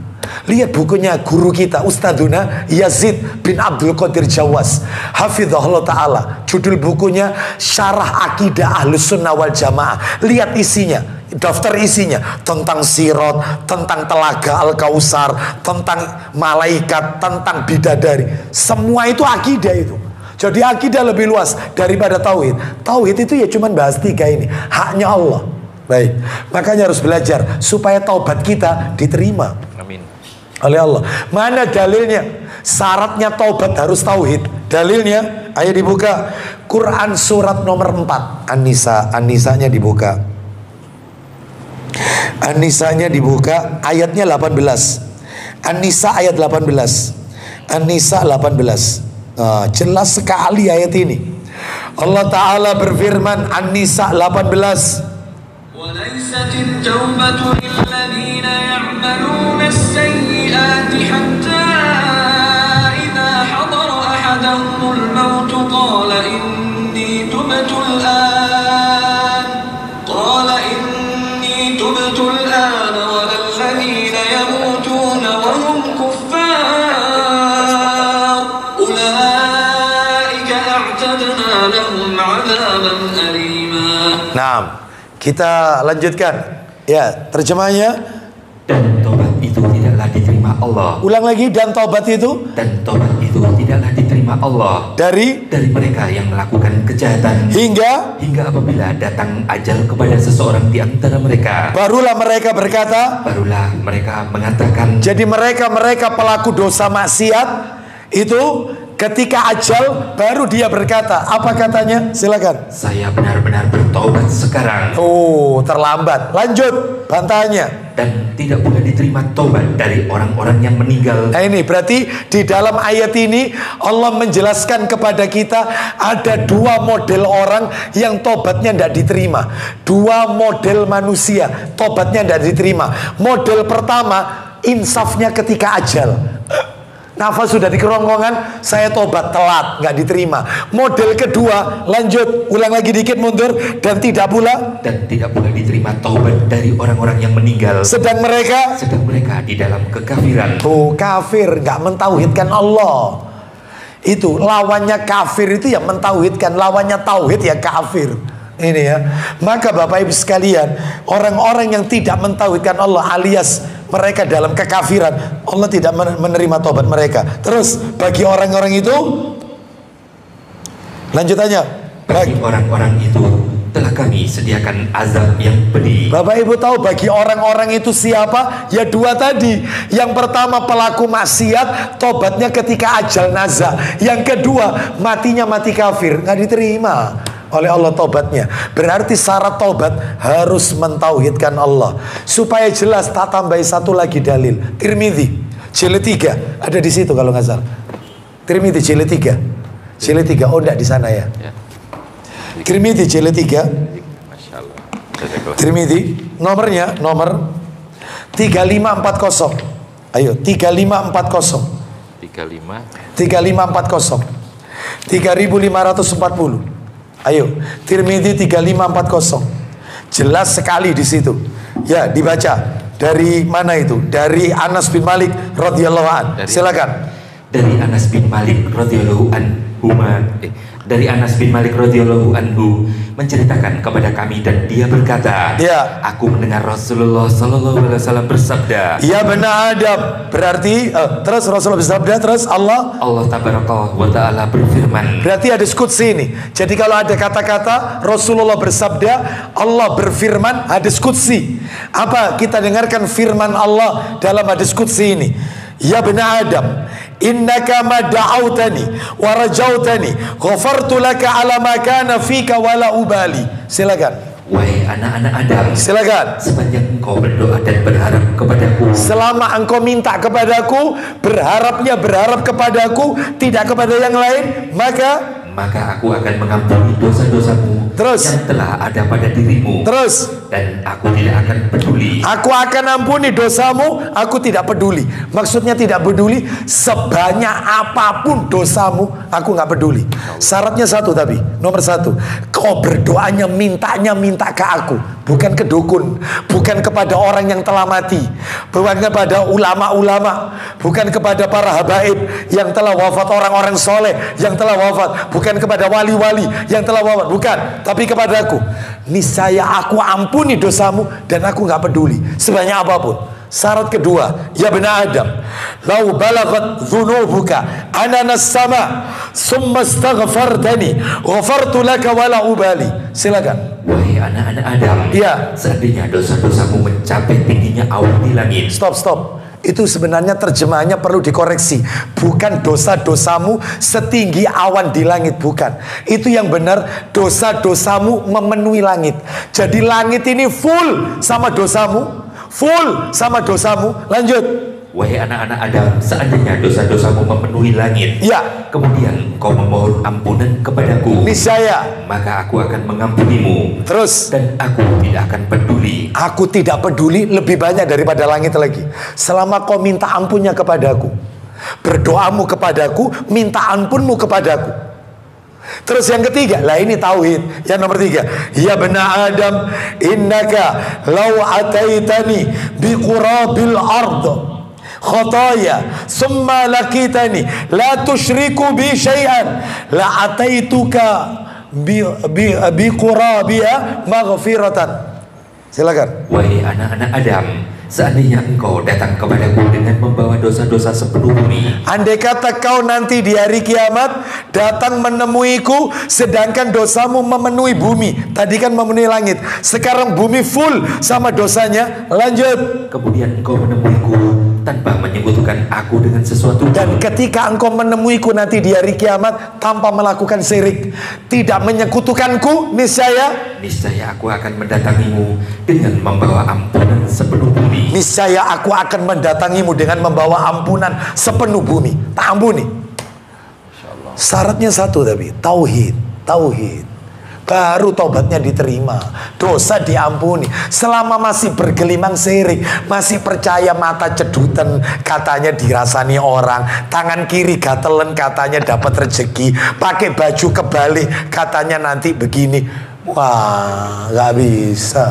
S1: Lihat bukunya guru kita Ustadzuna Yazid bin Abdul Qadir Jawas, hafizahullah ta'ala. Judul bukunya Syarah Akidah Ahlus Sunnah wal Jamaah. Lihat isinya, daftar isinya tentang sirat, tentang telaga Al-Kausar, tentang malaikat, tentang bidadari. Semua itu akidah itu. Jadi akidah lebih luas daripada tauhid. Tauhid itu ya cuman bahas 3 ini. Haknya Allah. Baik, makanya harus belajar supaya taubat kita diterima.
S2: Amin.
S1: Oleh Allah. Mana dalilnya? Syaratnya taubat harus tauhid. Dalilnya, ayo dibuka Quran surat nomor 4 An-Nisa. An-Nisanya dibuka. An-Nisanya dibuka ayatnya 18. An-Nisa ayat 18. An-Nisa 18. Jelas sekali ayat ini. Allah Ta'ala berfirman, An-Nisa 18.
S4: وليست التوبة للذين يعملون السيئات حتى إذا حضر أحدهم الموت قال إني تبت الآن ولا الذين يموتون وهم كفار أولئك أعتدنا لهم عذابا أليما.
S1: Naam. Kita lanjutkan. Ya, terjemahnya.
S3: Dan tobat itu tidaklah diterima Allah.
S1: Ulang lagi, dan tobat itu.
S3: Dan tobat itu tidaklah diterima Allah
S1: Dari
S3: mereka yang melakukan kejahatan
S1: hingga
S3: apabila datang ajal kepada seseorang di antara mereka.
S1: barulah mereka berkata.
S3: Barulah mereka mengatakan.
S1: Jadi mereka pelaku dosa maksiat itu ketika ajal baru dia berkata. Apa katanya? Silakan.
S3: Saya benar-benar bertobat sekarang.
S1: Oh, terlambat. Lanjut bantahannya.
S3: Dan tidak pula diterima tobat dari orang-orang yang meninggal.
S1: Nah ini berarti di dalam ayat ini Allah menjelaskan kepada kita ada 2 model orang yang tobatnya tidak diterima. 2 model manusia tobatnya tidak diterima. Model pertama, insafnya ketika ajal. Nafas sudah di kerongkongan, saya tobat telat, nggak diterima. Model kedua, lanjut, ulang lagi dikit mundur, dan tidak pula
S3: diterima taubat dari orang-orang yang meninggal.
S1: Sedang mereka
S3: di dalam kekafiran.
S1: Oh, kafir, nggak mentauhidkan Allah. Itu lawannya kafir itu ya mentauhidkan, lawannya tauhid ya kafir. Ini ya. Maka Bapak Ibu sekalian, orang-orang yang tidak mentauhidkan Allah alias mereka dalam kekafiran, Allah tidak menerima tobat mereka. Terus bagi orang-orang itu, lanjutannya,
S3: bagi orang-orang itu telah kami sediakan azab yang pedih.
S1: Bapak Ibu tahu bagi orang-orang itu siapa? Ya 2 tadi. Yang pertama pelaku maksiat, tobatnya ketika ajal nazak. Yang kedua matinya mati kafir, nggak diterima oleh Allah tobatnya. Berarti syarat tobat harus mentauhidkan Allah. Supaya jelas, tak tambahi satu lagi dalil. Tirmidzi jilid 3 ada di situ kalau nggak salah. Tirmidzi jilid 3. Jilid 3. Oh enggak di sana ya. Tirmidzi jilid 3.
S2: Masyaallah.
S1: Tirmidzi nomor 3540. Ayo 3540. 3540. 3540. Ayo, Tirmidzi 3540. Jelas sekali di situ. Ya, dibaca. Dari mana itu? Dari Anas bin Malik radhiyallahu an. Silakan.
S3: Dari Anas bin Malik radhiyallahu anhu. Dari Anas bin Malik radhiyallahu anhu menceritakan kepada kami dan dia berkata,
S1: ya,
S3: aku mendengar Rasulullah sallallahu alaihi wasallam bersabda.
S1: Ya benar adab. Berarti terus Rasulullah bersabda, terus Allah
S3: tabaraka wa taala berfirman.
S1: Berarti hadis qudsi ini. Jadi kalau ada kata-kata Rasulullah bersabda, Allah berfirman, hadis qudsi. Apa? Kita dengarkan firman Allah dalam hadis qudsi ini. Ya benar Adam, innaka ma da'autani wa rajautani ghafartu laka ala ma kana fika wala ubali. Silakan.
S3: Wahai anak-anak Adam,
S1: silakan.
S3: Sepanjang engkau berdoa dan berharap kepadaku,
S1: selama engkau minta kepadaku, berharap kepadaku, tidak kepada yang lain, maka
S3: aku akan mengampuni dosa-dosamu yang telah ada pada dirimu.
S1: Terus,
S3: dan aku tidak akan peduli.
S1: Aku akan ampuni dosamu, aku tidak peduli. Maksudnya tidak peduli sebanyak apapun dosamu, aku nggak peduli. Syaratnya satu tapi, nomor 1, kau berdoanya minta ke aku. bukan ke dukun, bukan kepada orang yang telah mati, bukan kepada ulama-ulama, bukan kepada para habaib yang telah wafat, orang-orang soleh yang telah wafat, bukan kepada wali-wali yang telah wafat, bukan, tapi kepadaku. Niscaya aku ampuni dosamu dan aku nggak peduli sebanyak apapun. Syarat kedua, ya benar Adam, lau balagat dhunubuka ananas sama summa astaghfartani ghafartu laka wala ubali. Silakan.
S3: Wahai anak-anak Adam,
S1: ya,
S3: seandainya dosa-dosamu mencapai tingginya awan di langit.
S1: Stop. Itu sebenarnya terjemahannya perlu dikoreksi. Bukan dosa-dosamu setinggi awan di langit, bukan. Itu yang benar, dosa-dosamu memenuhi langit. Jadi langit ini full sama dosamu, full sama dosamu. Lanjut.
S3: Wahai anak-anak Adam, seandainya dosa-dosamu memenuhi langit,
S1: ya,
S3: kemudian kau memohon ampunan kepadaku,
S1: niscaya
S3: maka aku akan mengampunimu.
S1: Terus,
S3: dan aku tidak akan peduli.
S1: Aku tidak peduli lebih banyak daripada langit lagi. Selama kau minta ampunnya kepadaku, berdoamu kepadaku, minta ampunmu kepadaku. Terus yang ketiga, lah ini tauhid. Yang nomor 3, ya benar Adam, innaka law ataitani biqurabil ard khataya summa lakitani la tusyriku bi syai'an la ataituka bi qurabiha maghfiratan. Silakan.
S3: Wahai anak-anak Adam, seandainya engkau datang kepadaku dengan membawa dosa-dosa sepenuh bumi,
S1: andai kata kau nanti di hari kiamat datang menemuiku sedangkan dosamu memenuhi bumi, tadi kan memenuhi langit, sekarang bumi full sama dosanya. Lanjut.
S3: Kemudian engkau menemuiku tanpa menyebutkan aku dengan sesuatu,
S1: dan ketika engkau menemuiku nanti di hari kiamat tanpa melakukan syirik, tidak menyekutukanku, niscaya
S3: aku akan mendatangimu dengan membawa ampunan sepenuh bumi.
S1: Niscaya aku akan mendatangimu dengan membawa ampunan sepenuh bumi. Tak ampuni. Syaratnya satu, tapi tauhid. Baru taubatnya diterima, dosa diampuni. Selama masih bergelimang syirik, masih percaya mata cedutan katanya dirasani orang, tangan kiri gatelen katanya dapat rezeki, pakai baju kebalik katanya nanti begini. Wah, nggak bisa.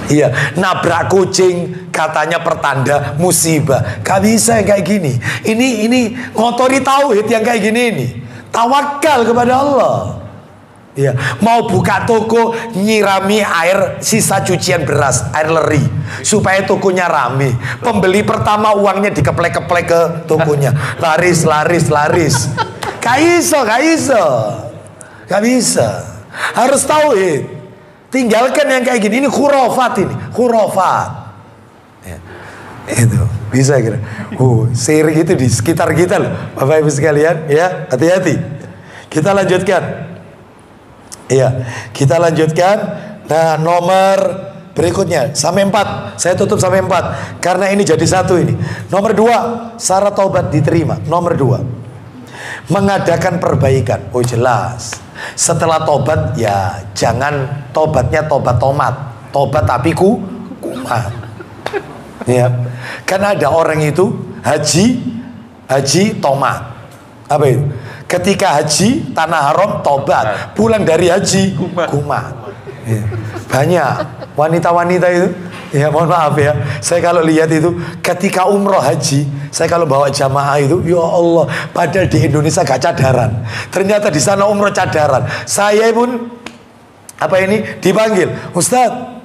S1: Iya, nabrak kucing katanya pertanda musibah. Gak bisa yang kayak gini. Ini ngotori tauhid yang kayak gini ini. Tawakal kepada Allah. Iya, mau buka toko nyirami air sisa cucian beras, air leri, supaya tokonya rame. Pembeli pertama uangnya dikeplek-keplek ke tokonya. Laris. Gak bisa. Harus tauhid. Tinggalkan yang kayak gini. Ini khurafat ya. Itu bisa kira. Syirik itu di sekitar kita loh, Bapak Ibu sekalian, ya, hati-hati. Kita lanjutkan. Iya, kita lanjutkan. Nah, nomor berikutnya sampai 4. Saya tutup sampai 4 karena ini jadi satu ini. Nomor 2, syarat taubat diterima. Nomor 2, mengadakan perbaikan. Oh, jelas. Setelah tobat, ya jangan tobatnya tobat tomat, tobat tapi kumat. Ya, kan ada orang itu haji tomat. Apa itu? Ketika haji tanah haram tobat, pulang dari haji kumat. Ya. Banyak wanita-wanita itu. Ya mohon maaf ya, saya kalau lihat itu ketika umroh haji, saya kalau bawa jamaah itu, ya Allah, padahal di Indonesia gak cadaran, ternyata di sana umroh cadaran. Saya pun dipanggil, Ustadz.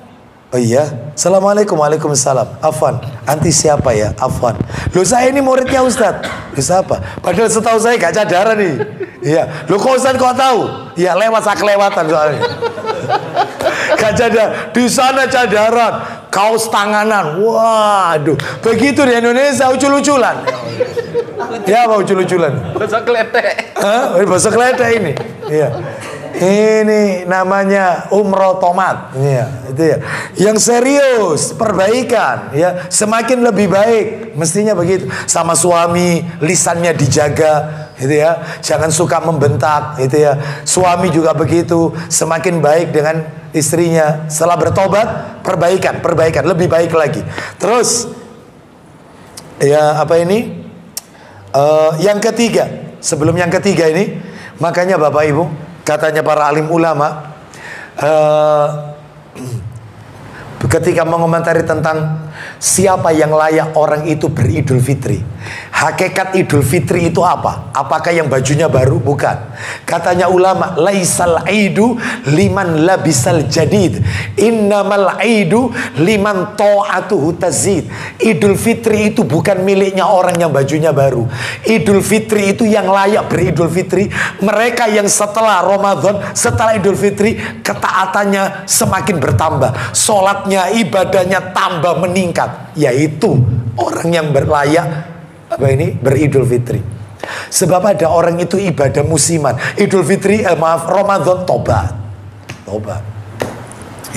S1: Oh iya, Assalamualaikum, waalaikumsalam. Afwan, anti siapa ya? Afwan. Loh saya ini muridnya Ustadz. Loh siapa? Padahal setahu saya gak cadaran nih. Iya. Loh kok Ustadz kok tahu? Ya lewat kelewatan soalnya. Gak cadar. Di sana cadaran, kaos tanganan. Waduh, begitu di Indonesia ucul-uculan. Ya apa ucul-uculan?
S2: Bahasa kletek.
S1: Hah? Bahasa kletek ini. Iya. Ini namanya umroh tomat, ya, itu ya. Yang serius, perbaikan, ya, semakin lebih baik, mestinya begitu. Sama suami, lisannya dijaga, gitu ya. Jangan suka membentak, gitu ya. Suami juga begitu, semakin baik dengan istrinya. Setelah bertobat, perbaikan, lebih baik lagi. Terus, ya apa ini? Yang ketiga, sebelum yang ketiga ini, makanya Bapak Ibu, Katanya para alim ulama, ketika mengomentari tentang siapa yang layak orang itu beridul fitri. Hakikat idul fitri itu apa? Apakah yang bajunya baru? Bukan. Katanya ulama, laisal aidu liman labisal jadid, innamal aidu liman ta'atuhu tazid. Idul fitri itu bukan miliknya orang yang bajunya baru. Idul fitri itu yang layak beridul fitri mereka yang setelah Ramadan, setelah idul fitri, ketaatannya semakin bertambah, sholatnya, ibadahnya tambah meningkat, yaitu orang yang berlayak beridul fitri. Sebab ada orang itu ibadah musiman, idul fitri, Ramadan tobat,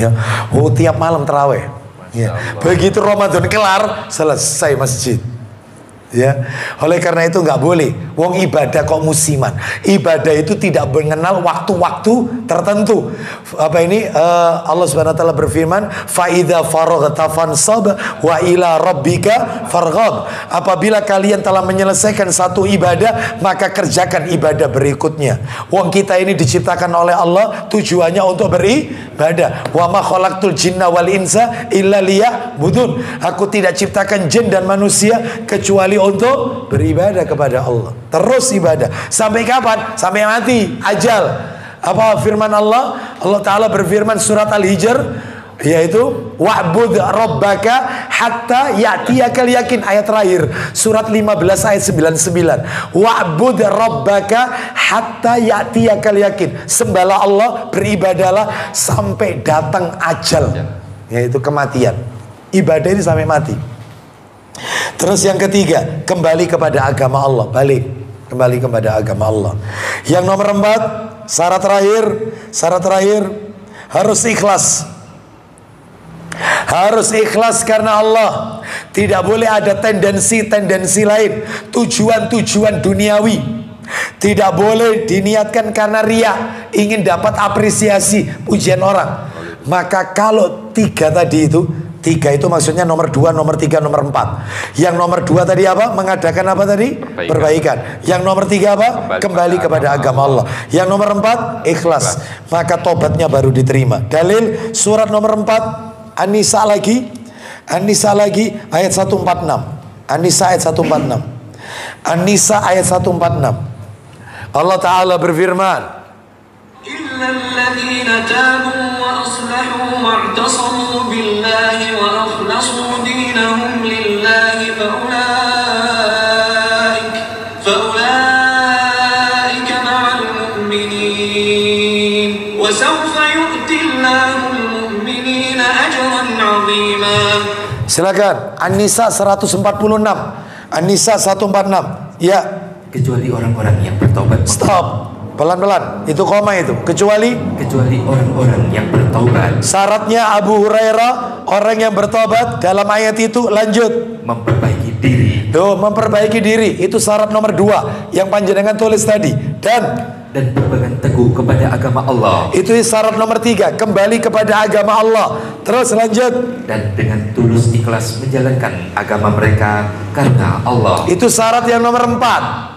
S1: ya, tiap malam terawih, ya. Begitu Ramadan kelar, selesai masjid, ya. Oleh karena itu nggak boleh wong ibadah kok musiman. Ibadah itu tidak mengenal waktu-waktu tertentu. Allah Subhanahu wa taala berfirman, fa idza faraghta fansab wa ila rabbika farghab. Apabila kalian telah menyelesaikan satu ibadah, maka kerjakan ibadah berikutnya. Wong kita ini diciptakan oleh Allah tujuannya untuk beribadah. Wa ma khalaqtul jinna wal insa illa liya'budun. Aku tidak ciptakan jin dan manusia kecuali untuk beribadah kepada Allah. Terus ibadah sampai kapan? Sampai mati, ajal. Apa firman Allah? Allah Ta'ala berfirman surat Al-Hijr, yaitu wa'bud rabbaka hatta ya'tiyakal yakin, ayat terakhir surat 15 ayat 99. Wa'bud rabbaka hatta ya'tiyakal yakin. Sembahlah Allah, beribadalah sampai datang ajal, yaitu kematian. Ibadah ini sampai mati. Terus yang ketiga, kembali kepada agama Allah. Kembali kepada agama Allah. Yang nomor 4, syarat terakhir harus ikhlas. Harus ikhlas karena Allah. Tidak boleh ada tendensi lain, tujuan duniawi. Tidak boleh diniatkan karena ria, ingin dapat apresiasi, pujian orang. Maka kalau 3 tadi itu, 3 itu maksudnya nomor 2, nomor 3, nomor 4. Yang nomor 2 tadi apa? Mengadakan apa tadi? Perbaikan. Yang nomor 3 apa? Kembali kepada agama Allah. Yang nomor 4, ikhlas. Maka tobatnya baru diterima. Dalil surat nomor 4, An-Nisa lagi ayat 146. An-Nisa ayat 146. An-Nisa ayat 146. Allah Ta'ala berfirman,
S4: إلا الذين تابوا وأصلحوا واعتصموا بالله وأخلصوا دينهم لله فأولئك مع المؤمنين وسوف يؤتي الله المؤمنين أجرا عظيما.
S1: Silakan An-Nisa 146. An-Nisa 146. Ya.
S3: Kecuali orang-orang yang bertobat.
S1: Stop. Pelan-pelan, itu koma itu. Kecuali
S3: orang-orang yang bertobat.
S1: Syaratnya Abu Hurairah, orang yang bertobat dalam ayat itu, lanjut,
S3: memperbaiki diri.
S1: Tuh, memperbaiki diri, itu syarat nomor 2 yang panjenengan tulis tadi. Dan
S3: berpegang teguh kepada agama Allah.
S1: Itu syarat nomor 3, kembali kepada agama Allah. Terus lanjut.
S3: Dan dengan tulus ikhlas menjalankan agama mereka karena Allah.
S1: Itu syarat yang nomor 4.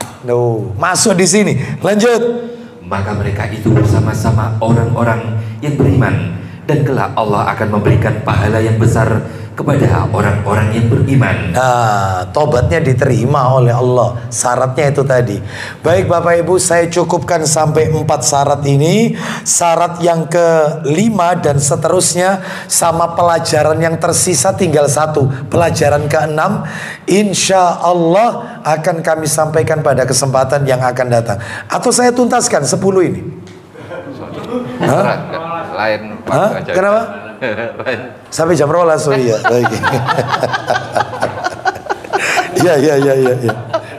S1: Masuk di sini. Lanjut.
S3: Maka mereka itu bersama-sama orang-orang yang beriman, dan kelak Allah akan memberikan pahala yang besar kepada orang-orang yang beriman.
S1: Nah, tobatnya diterima oleh Allah. Syaratnya itu tadi. Baik Bapak Ibu, saya cukupkan sampai 4 syarat ini. Syarat yang ke-5 dan seterusnya, sama pelajaran yang tersisa tinggal 1. Pelajaran ke-6 insya Allah akan kami sampaikan pada kesempatan yang akan datang. Atau saya tuntaskan 10 ini.
S2: Lain
S1: aja. Kenapa? Sampai jam 12, so iya. Baik. Ya.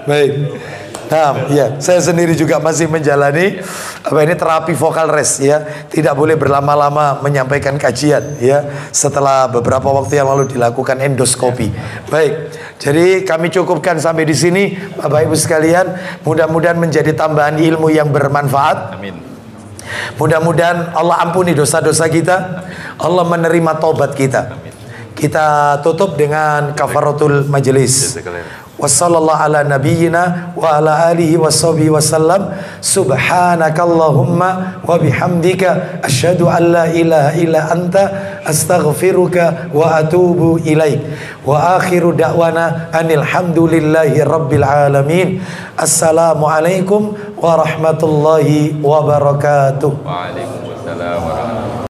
S1: Baik. Nah, ya, saya sendiri juga masih menjalani ini terapi vokal rest, ya. Tidak boleh berlama-lama menyampaikan kajian, ya. Setelah beberapa waktu yang lalu dilakukan endoskopi. Baik. Jadi kami cukupkan sampai di sini, Bapak Ibu sekalian. Mudah-mudahan menjadi tambahan ilmu yang bermanfaat.
S2: Amin.
S1: Mudah-mudahan Allah ampuni dosa-dosa kita, Allah menerima taubat kita. Kita tutup dengan kafaratul majelis. Wassallallahu ala nabiyyina wa ala alihi washabihi wasallam. Subhanakallahumma wa bihamdika asyhadu an la ilaha illa anta astaghfiruka wa atubu ilaik. Wa akhiru da'wana anil hamdulillahi rabbil alamin. Assalamualaikum warahmatullahi wabarakatuh.
S2: Waalaikumsalam warahmatullahi wabarakatuh.